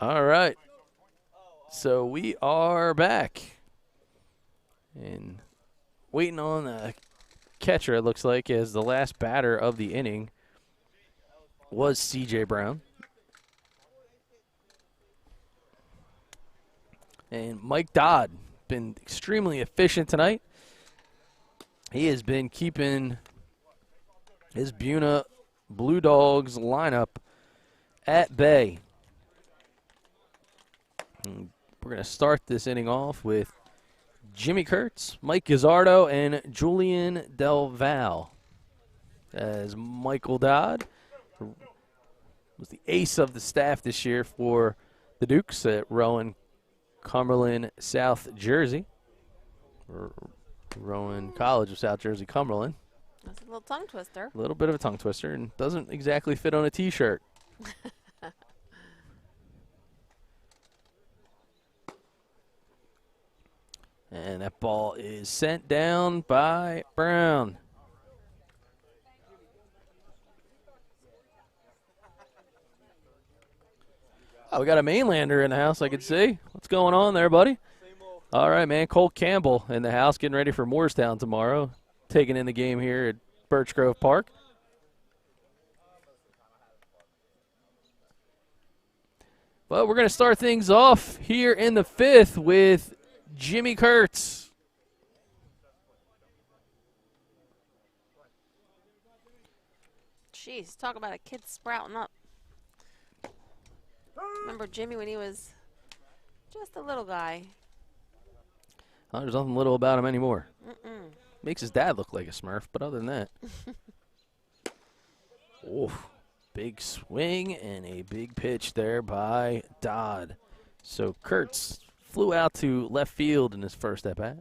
All right, so we are back and waiting on the catcher, it looks like, as the last batter of the inning was C.J. Brown. And Mike Dodd been extremely efficient tonight. He has been keeping his Buena Blue Dawgs lineup at bay. And we're going to start this inning off with Jimmy Kurtz, Mike Gazzardo, and Julian Del Val. As Michael Dodd was the ace of the staff this year for the Dukes at Rowan, Cumberland, South Jersey. Or Rowan College of South Jersey, Cumberland. That's a little tongue twister. A little bit of a tongue twister, and doesn't exactly fit on a T-shirt. And that ball is sent down by Brown. Oh, we got a mainlander in the house, I can see. What's going on there, buddy? All right, man. Cole Campbell in the house, getting ready for Moorestown tomorrow, taking in the game here at Birch Grove Park. Well, we're going to start things off here in the 5th with Jimmy Kurtz. Jeez, talk about a kid sprouting up. Remember Jimmy when he was just a little guy? Oh, there's nothing little about him anymore. Mm-mm. Makes his dad look like a Smurf, but other than that. Oof. Big swing and a big pitch there by Dodd. So Kurtz flew out to left field in his first at-bat.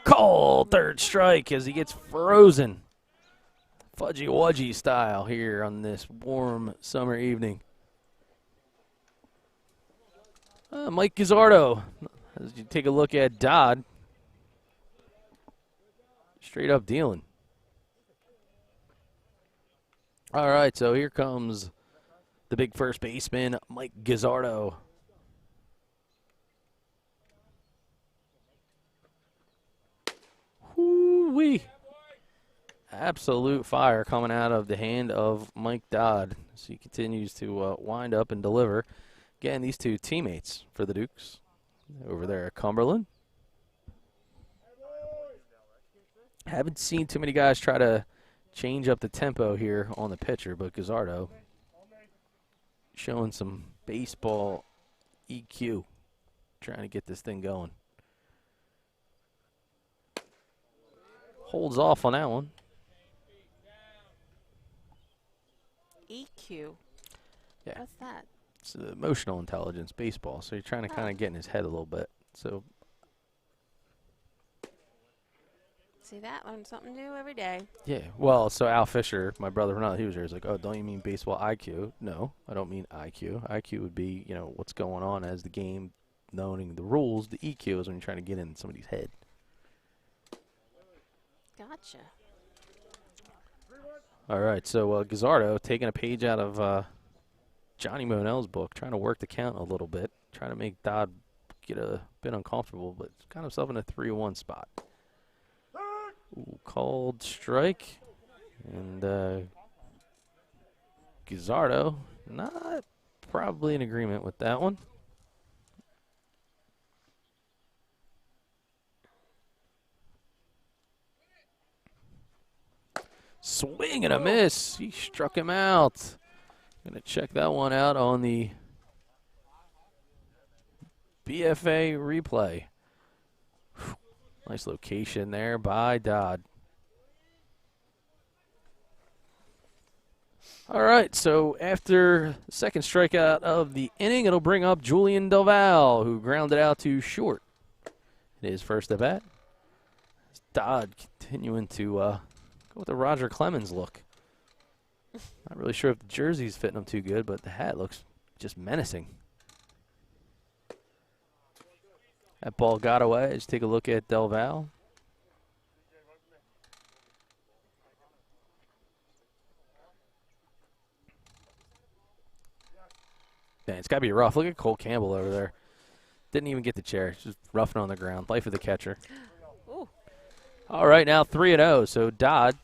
Called third strike as he gets frozen. Fudgy-wudgy style here on this warm summer evening. Mike Gazzardo, as you take a look at Dodd, straight up dealing. All right, so here comes the big first baseman, Mike Gazzardo. Whoo-wee. Absolute fire coming out of the hand of Mike Dodd as he continues to wind up and deliver. Again, these two teammates for the Dukes over there at Cumberland. Haven't seen too many guys try to change up the tempo here on the pitcher, but Gazzardo showing some baseball EQ, trying to get this thing going. Holds off on that one. EQ? Yeah. What's that? It's emotional intelligence, baseball, so you're trying to kind of get in his head a little bit. So see that? Learn something new every day. yeah, well, so Al Fisher, my brother Ronald, he was there. He's like, oh, don't you mean baseball IQ? No, I don't mean IQ. IQ would be, you know, what's going on as the game, knowing the rules. The EQ is when you're trying to get in somebody's head. Gotcha. All right, so Gazzardo taking a page out of Johnny Monell's book, trying to work the count a little bit, trying to make Dodd get a bit uncomfortable, but got himself in a 3-1 spot. Ooh, called strike, and Gazzardo not probably in agreement with that one. Swing and a miss. He struck him out. Gonna check that one out on the BFA replay. Whew. Nice location there by Dodd. All right, so after the second strikeout of the inning, it'll bring up Julian Delval, who grounded out to short in his first at bat. Dodd continuing to go with the Roger Clemens look. Not really sure if the jersey's fitting him too good, but the hat looks just menacing. That ball got away. Let's take a look at Delval. Man, it's got to be rough. Look at Cole Campbell over there. Didn't even get the chair. Just roughing on the ground. Life of the catcher. Ooh. All right, now 3-0. So Dodd.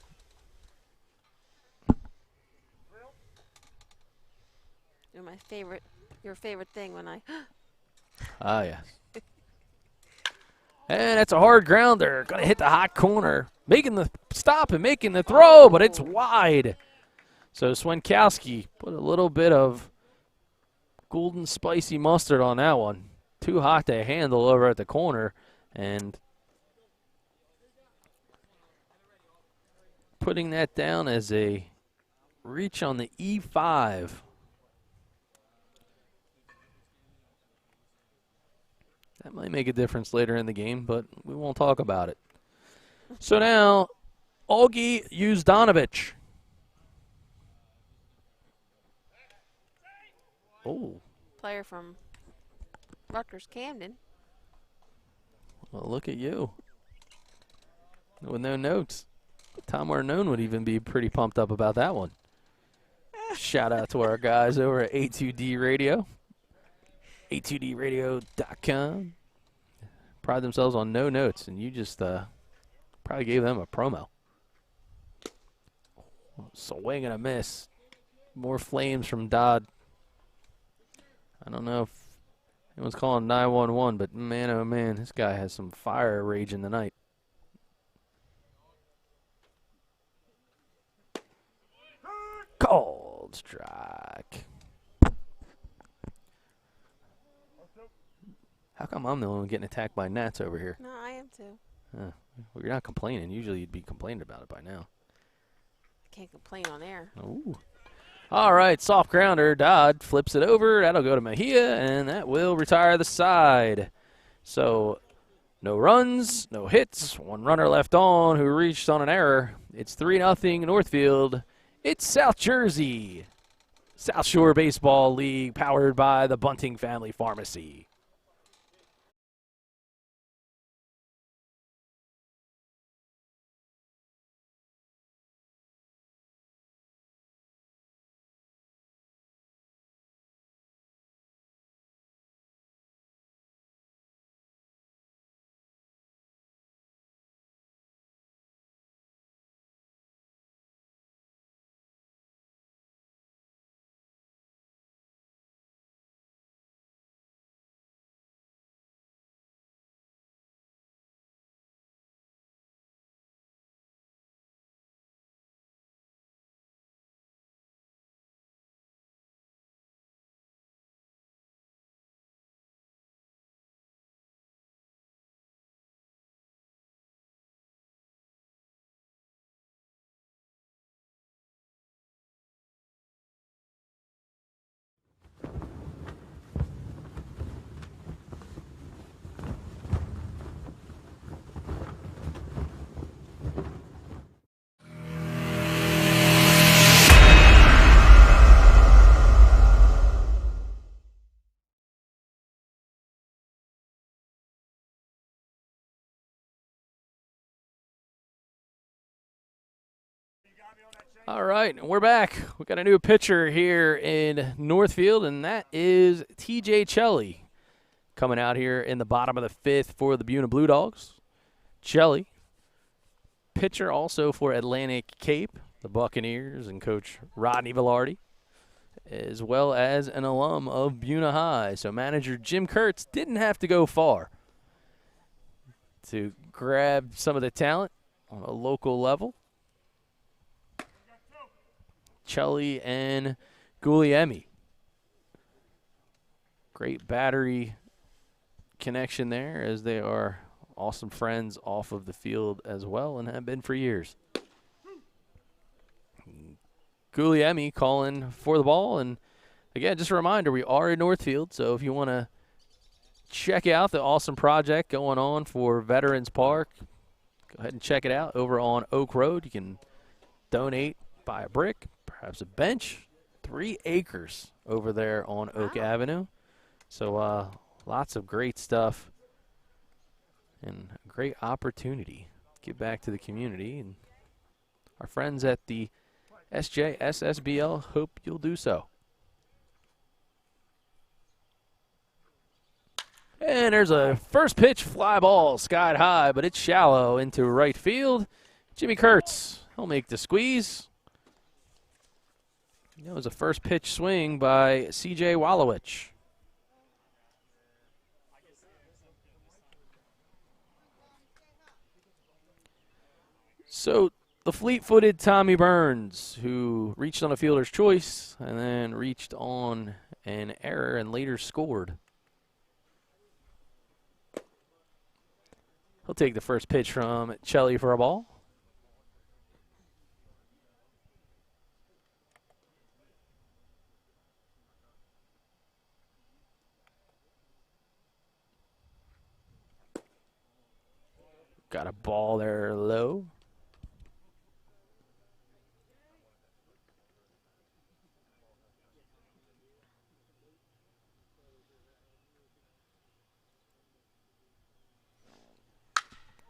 You're my favorite. Your favorite thing when I. Ah, yes. And that's a hard grounder. Going to hit the hot corner. Making the stop and making the throw, but it's wide. So Swenkowski put a little bit of golden spicy mustard on that one. Too hot to handle over at the corner. And putting that down as a reach on the E5. That might make a difference later in the game, but we won't talk about it. So now, Augie Uzdanovich. Oh. player from Rutgers Camden. Well, look at you. With no notes. Tom Arnone would even be pretty pumped up about that one. Shout out to our guys over at A2D Radio. A2DRadio.com. Pride themselves on no notes, and you just probably gave them a promo. Swing and a miss. More flames from Dodd. I don't know if anyone's calling 911, but man, oh man, this guy has some fire raging tonight. Called strike. How come I'm the only one getting attacked by gnats over here? No, I am too. Well, you're not complaining. Usually you'd be complaining about it by now. I can't complain on air. Ooh. All right, soft grounder. Dodd flips it over. That'll go to Mejia, and that will retire the side. So no runs, no hits. One runner left on who reached on an error. It's 3-0 Northfield. It's South Jersey. South Shore Baseball League powered by the Bunting Family Pharmacy. All right, we're back. We got a new pitcher here in Northfield, and that is TJ Chelly coming out here in the bottom of the fifth for the Buena Blue Dawgs. Chelly, pitcher also for Atlantic Cape, the Buccaneers, and Coach Rodney Velarde, as well as an alum of Buena High. So manager Jim Kurtz didn't have to go far to grab some of the talent on a local level. Chelly and Guglielmi. Great battery connection there, as they are awesome friends off of the field as well and have been for years. Guglielmi calling for the ball. And again, just a reminder, we are in Northfield, so if you want to check out the awesome project going on for Veterans Park, go ahead and check it out over on Oak Road. You can donate, buy a brick, perhaps a bench, 3 acres over there on Oak Avenue. So lots of great stuff and a great opportunity to give back to the community. And our friends at the Sjssbl hope you'll do so. And there's a first pitch fly ball skied high, but it's shallow into right field. Jimmy Kurtz, he'll make the squeeze. That was a first pitch swing by C.J. Wallowich. So the fleet-footed Tommy Burns, who reached on a fielder's choice and then reached on an error and later scored. He'll take the first pitch from Chelly for a ball. Got a ball there low.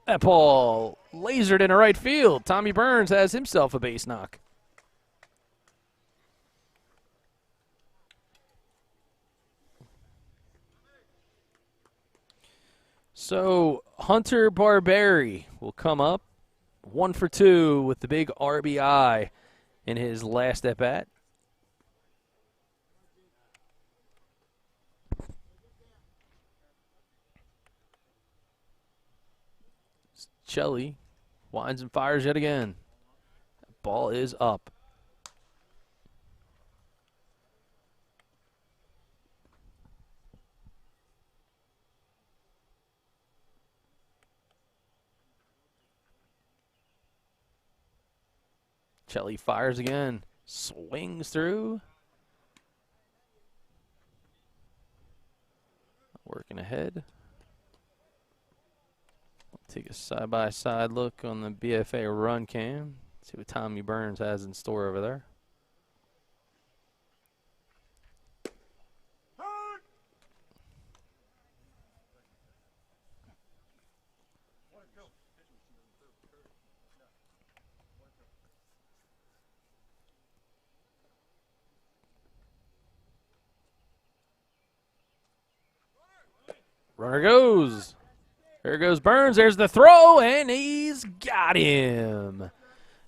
That ball lasered into right field. Tommy Burns has himself a base knock. So Hunter Barberi will come up 1 for 2 with the big RBI in his last at bat. Shelley winds and fires yet again. Ball is up. Shelley fires again. Swings through. Working ahead. Take a side-by-side look on the BFA run cam. See what Tommy Burns has in store over there. Runner goes. There goes Burns. There's the throw, and he's got him.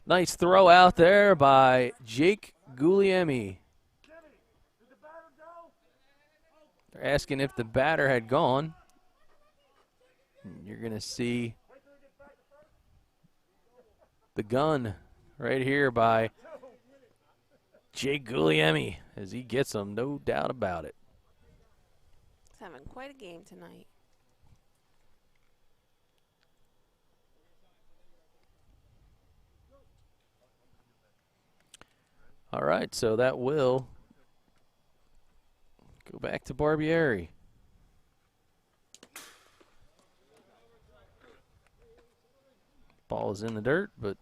Nice throw out there by Jake Guglielmi. They're asking if the batter had gone. You're going to see the gun right here by Jake Guglielmi as he gets him, no doubt about it. He's having quite a game tonight. All right, so that will go back to Barbieri. Ball is in the dirt, but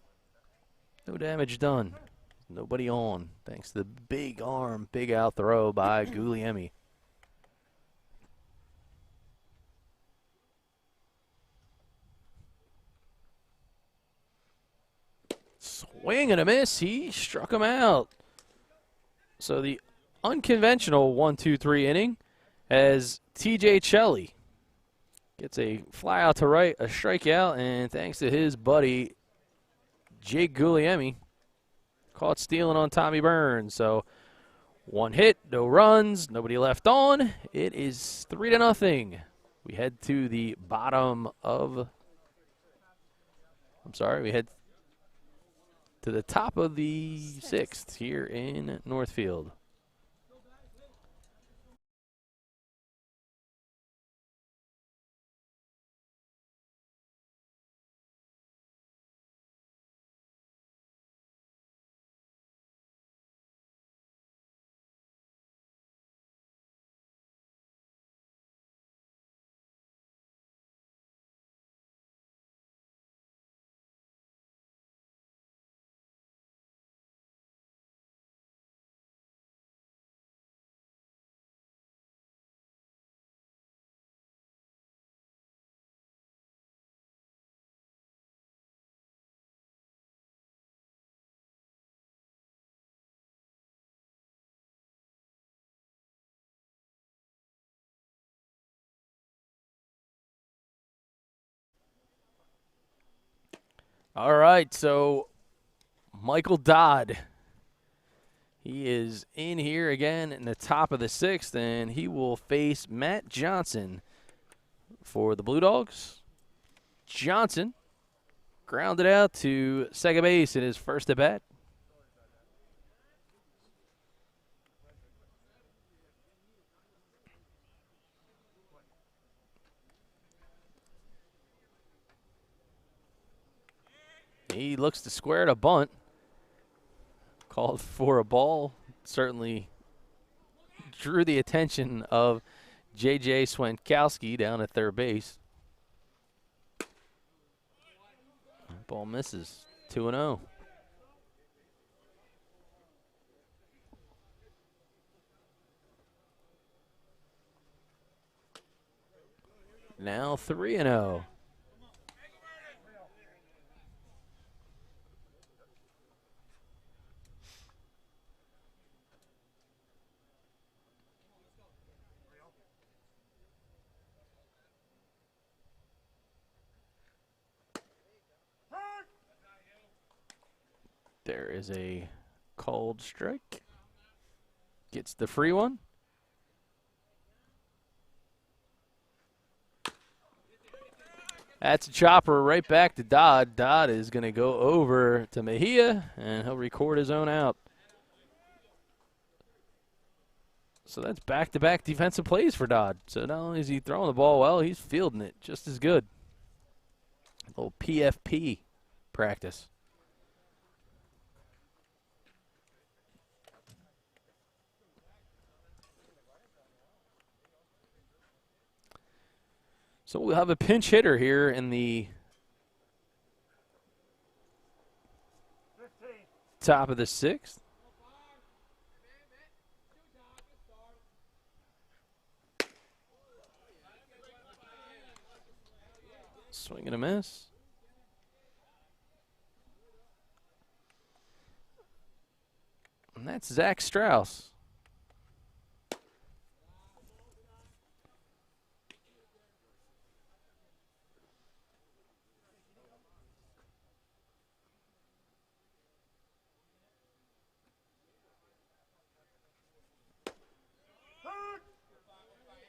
no damage done. Nobody on, thanks to the big arm, big out throw by Guglielmi. Swing and a miss. He struck him out. So the unconventional 1-2-3 inning as TJ Chelly gets a fly out to right, a strikeout, and thanks to his buddy Jake Guglielmi, caught stealing on Tommy Burns. So 1 hit, no runs, nobody left on. It is 3-0. We head to the bottom of, we head to the top of the 6th here in Northfield. All right, so Michael Dodd, he is in here again in the top of the 6th, and he will face Matt Johnson for the Blue Dawgs. Johnson grounded out to second base in his first at bat. He looks to square to bunt. Called for a ball. Certainly drew the attention of J.J. Swankowski down at third base. Ball misses. 2-0. Now 3-0. There is a called strike. Gets the free one. That's a chopper right back to Dodd. Dodd is going to go over to Mejia, and he'll record his own out. So that's back-to-back defensive plays for Dodd. So not only is he throwing the ball well, he's fielding it just as good. A little PFP practice. So we'll have a pinch hitter here in the top of the 6th. Swing and a miss. And that's Zach Strauss.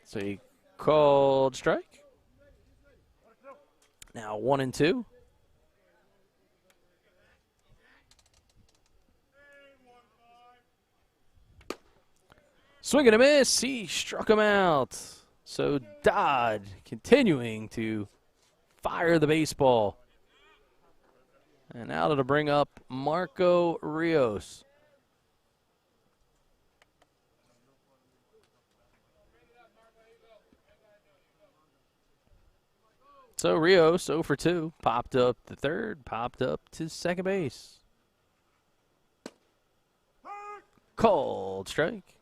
So he called strike. Now 1-2. Swing and a miss. He struck him out. So Dodd continuing to fire the baseball. And now it'll bring up Marco Rios. So Rios 0 for 2. Popped up to third, popped up to second base. Called strike.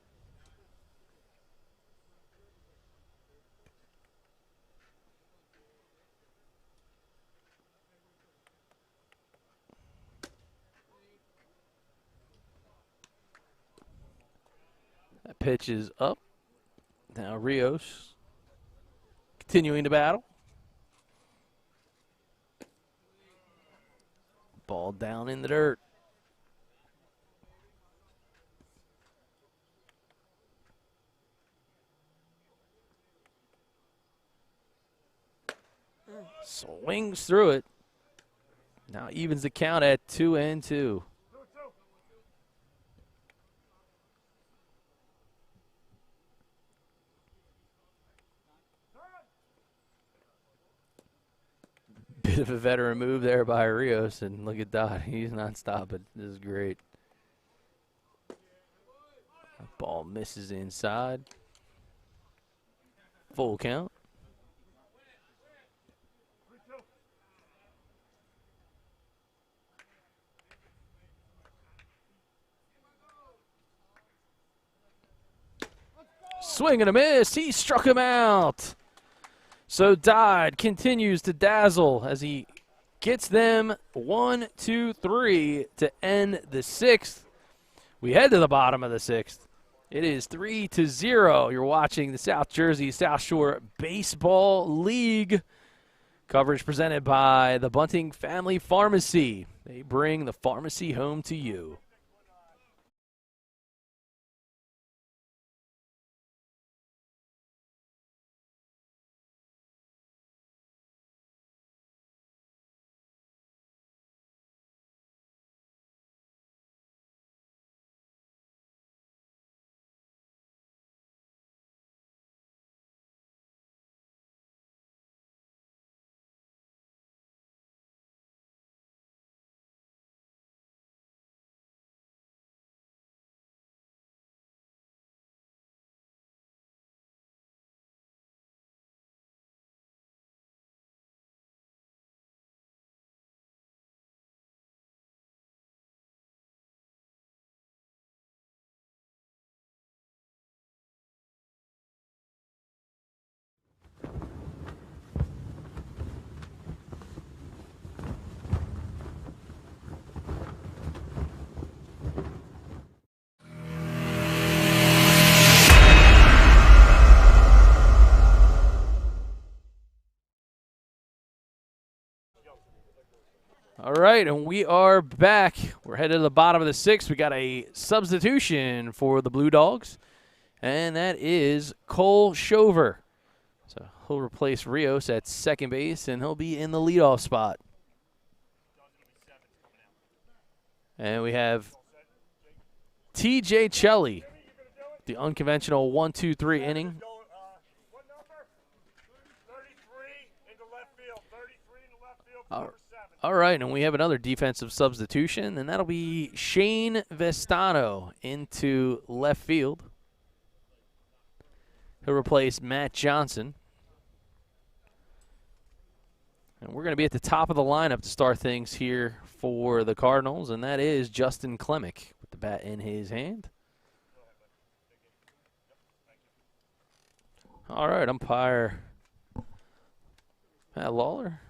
That pitch is up. Now Rios continuing to battle. Ball down in the dirt. Swings through it. Now evens the count at 2-2. Bit of a veteran move there by Rios, and look at Dodd. He's not stopping. This is great. Ball misses inside. Full count. Swing and a miss. He struck him out. So Dodd continues to dazzle as he gets them 1, 2, 3 to end the 6th. We head to the bottom of the 6th. It is 3-0. You're watching the South Jersey South Shore Baseball League. Coverage presented by the Bunting Family Pharmacy. They bring the pharmacy home to you. All right, and we are back. We're headed to the bottom of the sixth. We got a substitution for the Blue Dawgs, and that is Cole Shover. So he'll replace Rios at second base, and he'll be in the leadoff spot. And we have T.J. Chelly, the unconventional 1-2-3 inning. All right, and we have another defensive substitution, and that'll be Shane Vestano into left field. He'll replace Matt Johnson. And we're going to be at the top of the lineup to start things here for the Cardinals, and that is Justin Klemick with the bat in his hand. All right, umpire Matt Lawler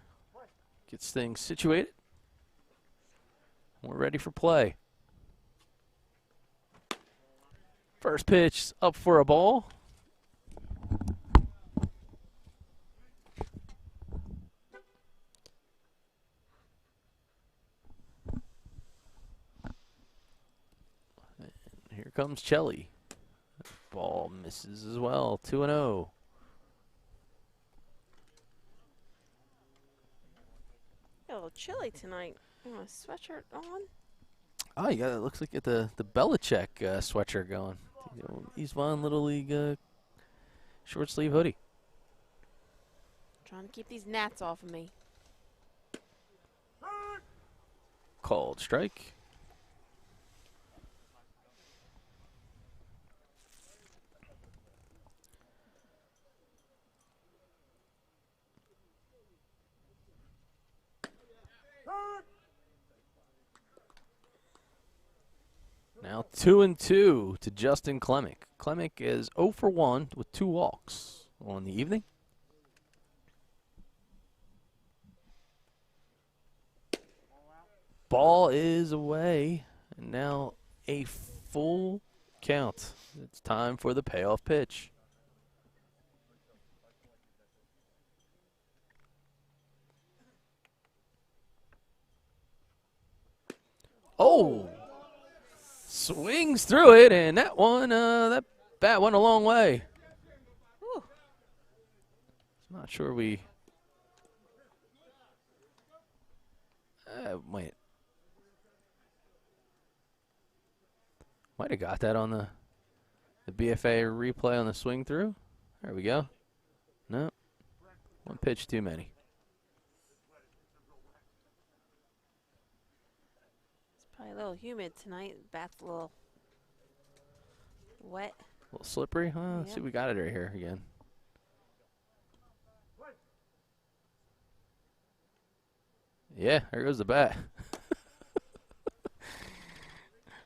gets things situated. We're ready for play. First pitch up for a ball. And here comes Chelly. Ball misses as well. 2-0. A little chilly tonight. You want a sweatshirt on? Oh, you got it. Looks like you got the Belichick sweatshirt going. East Vaughn Little League short sleeve hoodie. Trying to keep these gnats off of me. Called strike. Now 2-2 to Justin Klemick. Klemick is 0 for 1 with 2 walks on the evening. Ball is away, and now a full count. It's time for the payoff pitch. Oh! Swings through it, and that one, that bat went a long way. Whew. I'm not sure we might have got that on the BFA replay on the swing through. There we go. No, one pitch too many. Probably a little humid tonight. The bat's a little wet. A little slippery, huh? Let's Yep. see, we got it right here again. Yeah, there goes the bat.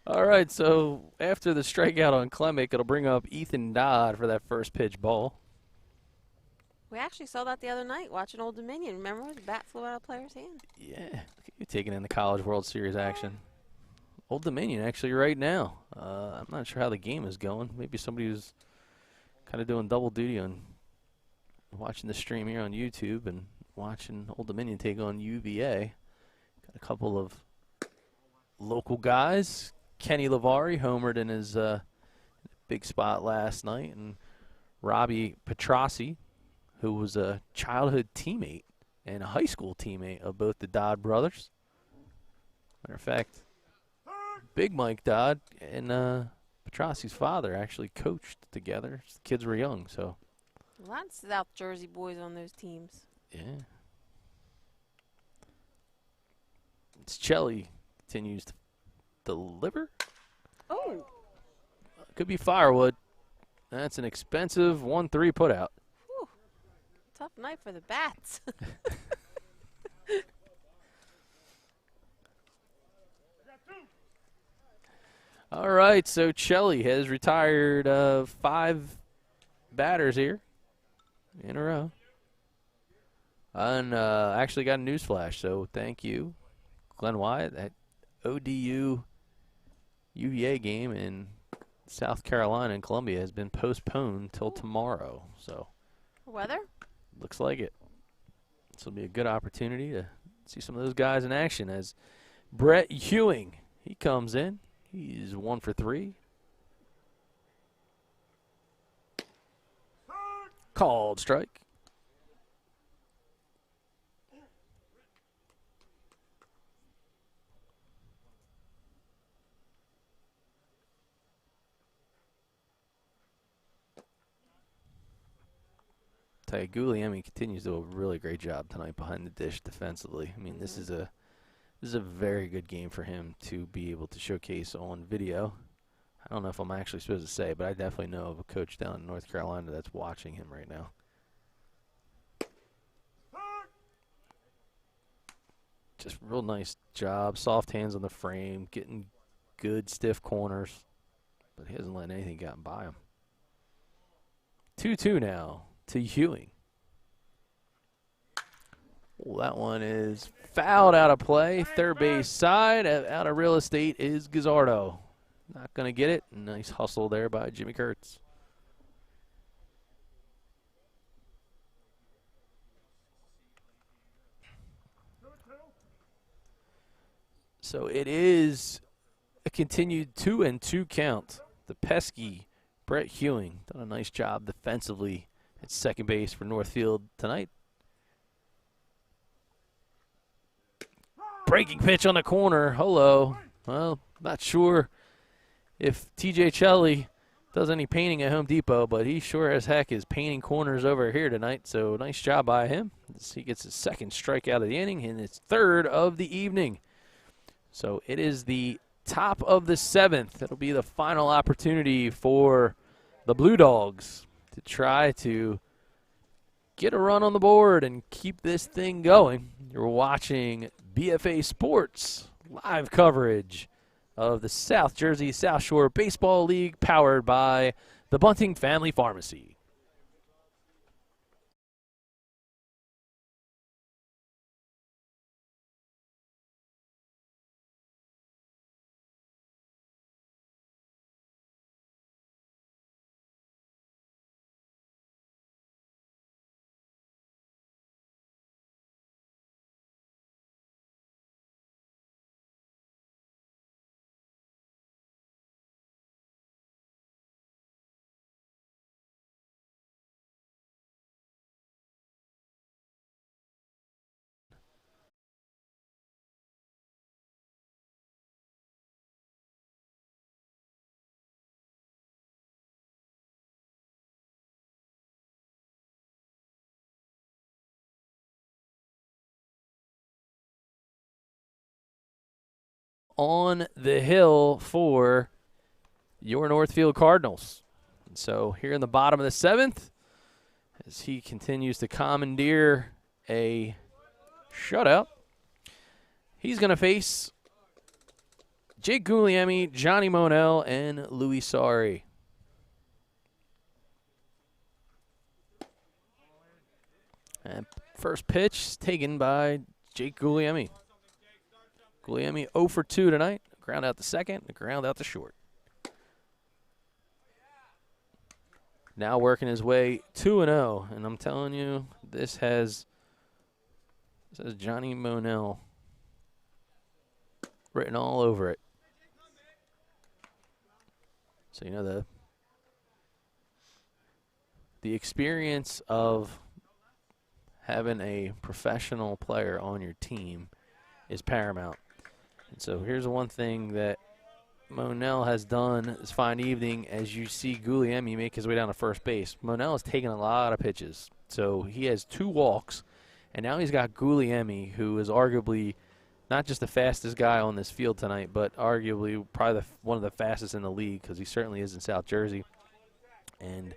All right, so after the strikeout on Klemick, it'll bring up Ethan Dodd for that first pitch ball. We actually saw that the other night watching Old Dominion. Remember? The bat flew out of the player's hand. Yeah, look at you taking in the College World Series action. Old Dominion actually right now. I'm not sure how the game is going. Maybe somebody was kind of doing double duty on watching the stream here on YouTube and watching Old Dominion take on UVA. Got a couple of local guys. Kenny Lavari homered in his big spot last night, and Robbie Petrossi, who was a childhood teammate and a high school teammate of both the Dodd brothers. Matter of fact, Big Mike Dodd and Petrossi's father actually coached together. The kids were young, so. A lot of South Jersey boys on those teams. Yeah. It's Chelly continues to deliver. Oh! Could be firewood. That's an expensive 1-3 putout. Whew. Tough night for the bats. All right, so Chelly has retired 5 batters here in a row. And actually got a news flash, so thank you, Glenn Wyatt. That ODU UVA game in South Carolina and Columbia has been postponed till tomorrow. So Weather? looks like it. This will be a good opportunity to see some of those guys in action as Brett Ewing, he comes in. He's 1 for 3. Called strike. Tell you, Guglielmi continues to do a really great job tonight behind the dish defensively. I mean, this is a very good game for him to be able to showcase on video. I don't know if I'm actually supposed to say, but I definitely know of a coach down in North Carolina that's watching him right now. Just real nice job. Soft hands on the frame, getting good stiff corners, but he hasn't let anything get by him. 2-2 now to Ewing. Well, that one is fouled out of play. Third base side, out of real estate is Gazzardo. Not going to get it. Nice hustle there by Jimmy Kurtz. So it is a continued 2-2 count. The pesky Brett Ewing done a nice job defensively at second base for Northfield tonight. Breaking pitch on the corner. Hello. Well, not sure if TJ Chelly does any painting at Home Depot, but he sure as heck is painting corners over here tonight, so nice job by him. He gets his second strikeout of the inning and his third of the evening. So it is the top of the 7th. It'll be the final opportunity for the Blue Dawgs to try to get a run on the board and keep this thing going. You're watching BFA Sports live coverage of the South Jersey South Shore Baseball League, powered by the Bunting Family Pharmacy. On the hill for your Northfield Cardinals. And so here in the bottom of the 7th, as he continues to commandeer a shutout, he's going to face Jake Guglielmi, Johnny Monell, and Louis Sari. And first pitch taken by Jake Guglielmi. Guglielmi 0 for 2 tonight. Ground out to second, a ground out to short. Now working his way 2-0, and I'm telling you, this has Johnny Monell written all over it. So you know the experience of having a professional player on your team is paramount. And so here's one thing that Monell has done this fine evening as you see Guglielmi make his way down to first base. Monell has taken a lot of pitches. So he has 2 walks, and now he's got Guglielmi, who is arguably not just the fastest guy on this field tonight, but arguably probably one of the fastest in the league, because he certainly is in South Jersey. And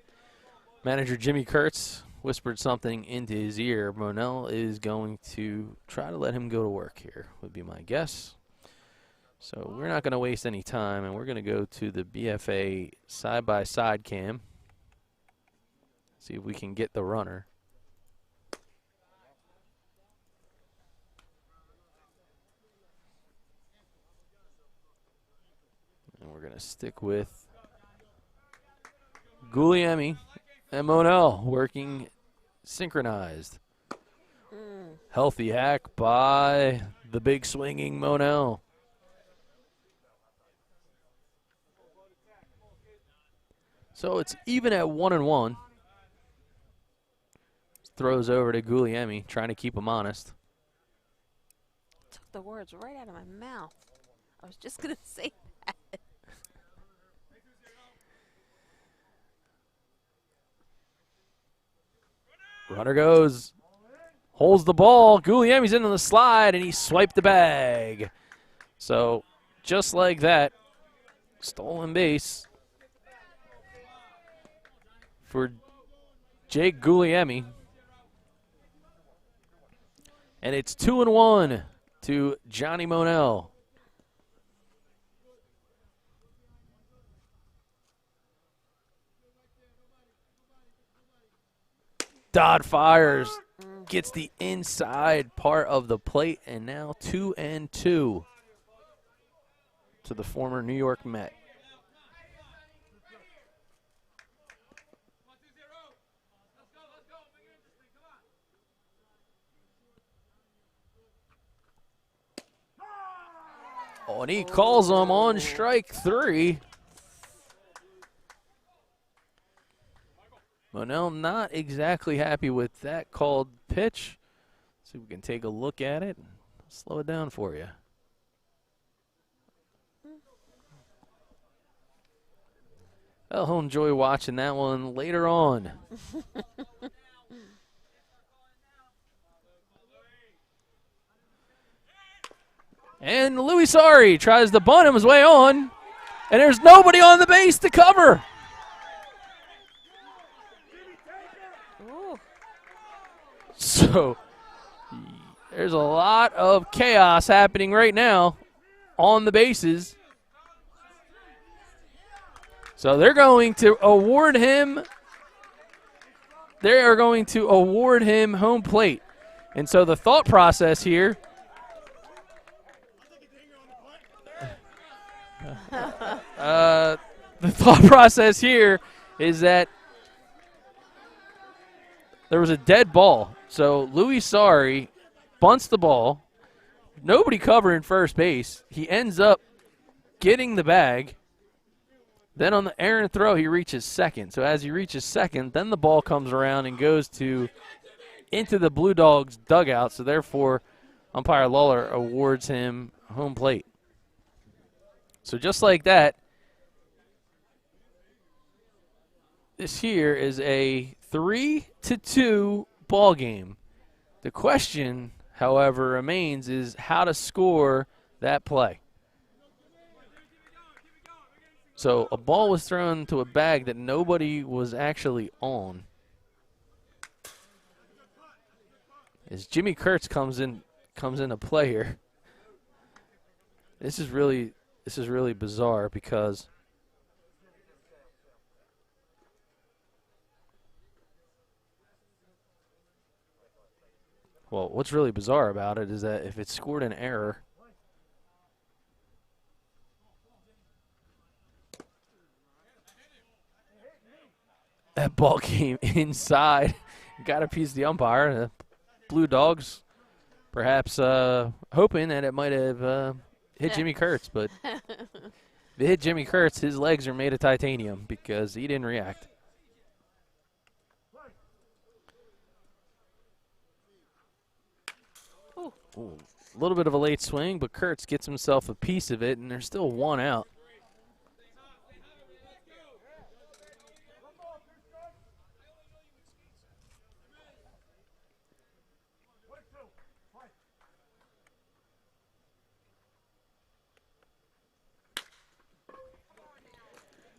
manager Jimmy Kurtz whispered something into his ear. Monell is going to try to let him go to work here, would be my guess. So we're not going to waste any time, and we're going to go to the BFA side-by-side cam. See if we can get the runner. And we're going to stick with Guglielmi and Monell working synchronized. Healthy hack by the big swinging Monell. So it's even at 1-1. Throws over to Guglielmi, trying to keep him honest. Took the words right out of my mouth. I was just going to say that. Runner goes, holds the ball. Guglielmi's in on the slide, and he swiped the bag. So just like that, stolen base for Jake Guglielmi. And it's 2-1 to Johnny Monell. Dodd fires, gets the inside part of the plate, and now 2-2 to the former New York Met. Oh, and he calls him on strike 3. Monell not exactly happy with that called pitch. See if we can take a look at it and slow it down for you. Well, he'll enjoy watching that one later on. And Louis Sari tries to bunt him his way on, and there's nobody on the base to cover. Ooh. So there's a lot of chaos happening right now on the bases. So they're going to award him. They are going to award him home plate. And so the thought process here. The thought process here is that there was a dead ball. So Louis Sari bunts the ball. Nobody covering first base. He ends up getting the bag. Then on the errant throw, he reaches second. So as he reaches second, then the ball comes around and goes into the Blue Dawgs dugout. So therefore, umpire Lawler awards him home plate. So just like that, this here is a 3-2 ball game. The question, however, remains is how to score that play. So a ball was thrown to a bag that nobody was actually on. As Jimmy Kurtz comes into play here. This is really bizarre because well, what's really bizarre about it is that if it scored an error, that ball came inside, got a piece of the umpire. The Blue Dawgs perhaps hoping that it might have hit Jimmy Kurtz, but if it hit Jimmy Kurtz, his legs are made of titanium because he didn't react. Ooh, a little bit of a late swing, but Kurtz gets himself a piece of it, and there's still one out.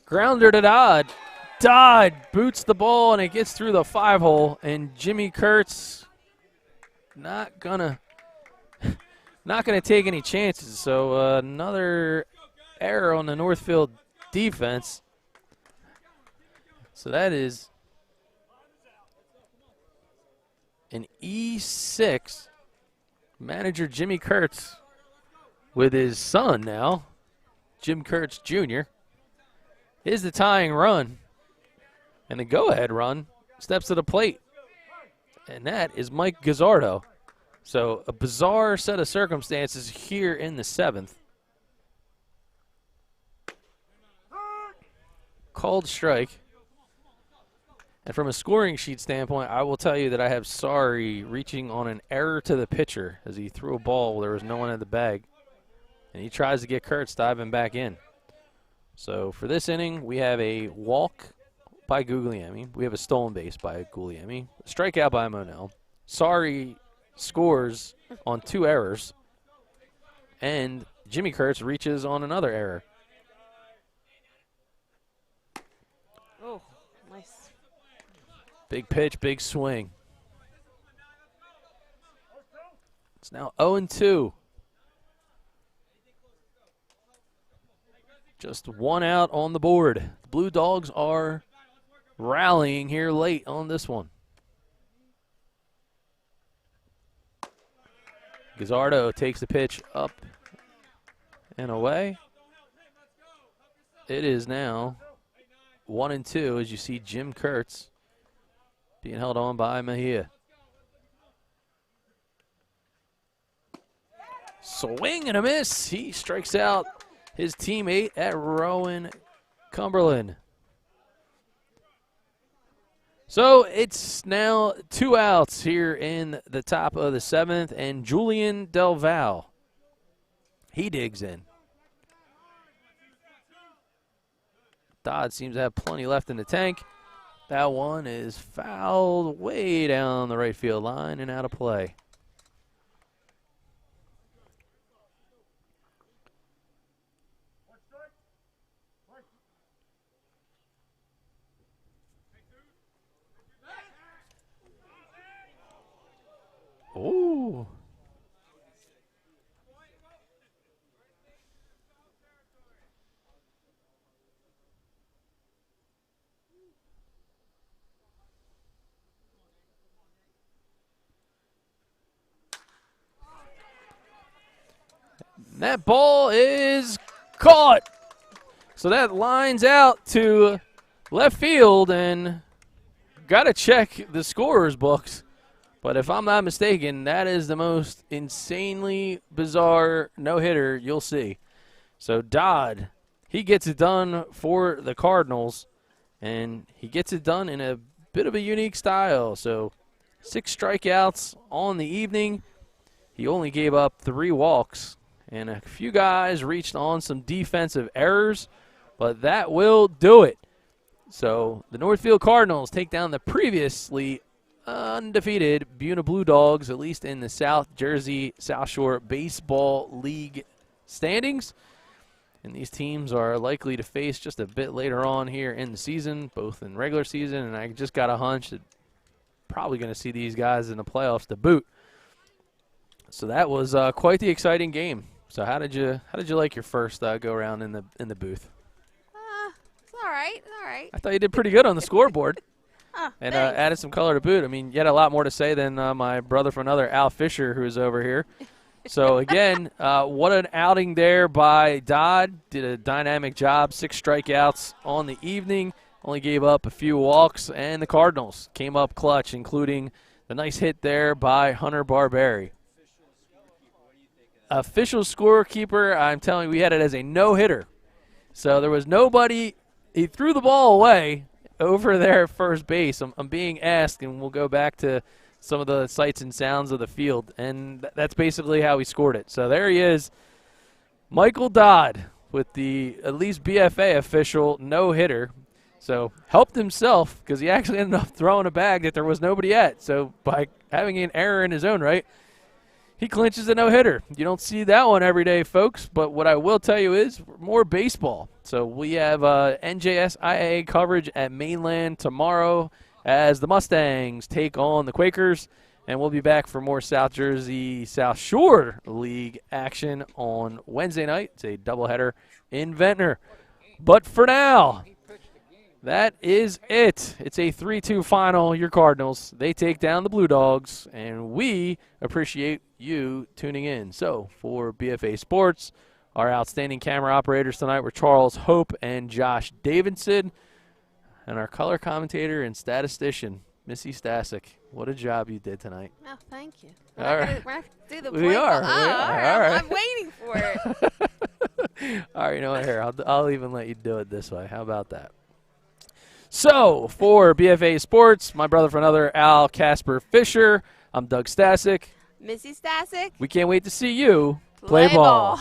Grounder to Dodd. Dodd boots the ball, and it gets through the 5-hole, and Jimmy Kurtz not gonna take any chances. So another error on the Northfield defense. So that is an E6. Manager Jimmy Kurtz with his son now, Jim Kurtz Jr., is the tying run. And the go-ahead run steps to the plate. And that is Mike Gazzardo. So a bizarre set of circumstances here in the 7th. Called strike. And from a scoring sheet standpoint, I will tell you that I have Sorry reaching on an error to the pitcher as he threw a ball. There was no one in the bag. And he tries to get Kurtz diving back in. So for this inning, we have a walk by Guglielmi. We have a stolen base by Guglielmi. A strikeout by Monell. Sorry scores on 2 errors. And Jimmy Kurtz reaches on another error. Oh, nice. Big pitch, big swing. It's now 0-2. Just 1 out on the board. The Blue Dogs are rallying here late on this one. Gazzardo takes the pitch up and away. It is now 1-2 as you see Jim Kurtz being held on by Mejia. Swing and a miss. He strikes out his teammate at Rowan Cumberland. So it's now 2 outs here in the top of the 7th, and Julian Del Val, he digs in. Dodd seems to have plenty left in the tank. That one is fouled way down the right field line and out of play. Ooh. That ball is caught. So that lines out to left field, and got to check the scorer's books. But if I'm not mistaken, that is the most insanely bizarre no-hitter you'll see. So Dodd, he gets it done for the Cardinals, and he gets it done in a bit of a unique style. So 6 strikeouts on the evening. He only gave up 3 walks, and a few guys reached on some defensive errors, but that will do it. So the Northfield Cardinals take down the previously undefeated Buena Blue Dogs, at least in the South Jersey South Shore Baseball League standings. And these teams are likely to face just a bit later on here in the season, both in regular season, and I just got a hunch that probably going to see these guys in the playoffs to boot. So that was quite the exciting game. So how did you like your first go around in the booth? It's all right. All right. I thought you did pretty good on the scoreboard. And Thanks. added some color to boot. I mean, you had a lot more to say than my brother from another, Al Fisher, who is over here. So, again, what an outing there by Dodd. Did a dynamic job, 6 strikeouts on the evening. Only gave up a few walks, and the Cardinals came up clutch, including the nice hit there by Hunter Barberi. Official scorekeeper, I'm telling you, we had it as a no-hitter. So there was nobody. He threw the ball away over there at first base. I'm being asked, and we'll go back to some of the sights and sounds of the field, and that's basically how he scored it. So there he is, Michael Dodd with the at least BFA official no-hitter. So helped himself because he actually ended up throwing a bag that there was nobody at. So by having an error in his own right, he clinches a no-hitter. You don't see that one every day, folks, but what I will tell you is more baseball. So we have NJSIAA coverage at Mainland tomorrow as the Mustangs take on the Quakers, and we'll be back for more South Jersey South Shore League action on Wednesday night. It's a doubleheader in Ventnor. But for now, that is it. It's a 3-2 final. Your Cardinals, they take down the Blue Dogs, and we appreciate you tuning in. So for BFA Sports, our outstanding camera operators tonight were Charles Hope and Josh Davidson, and our color commentator and statistician, Missy Stasic. What a job you did tonight. Oh, thank you. All We're right. not gonna do the We point are. ball. Oh, We all are. right. All right. I'm waiting for it. All right, you know what? Here, I'll even let you do it this way. How about that? So, for BFA Sports, my brother for another, Al Casper Fisher, I'm Doug Stasic. Missy Stasic. We can't wait to see you play ball.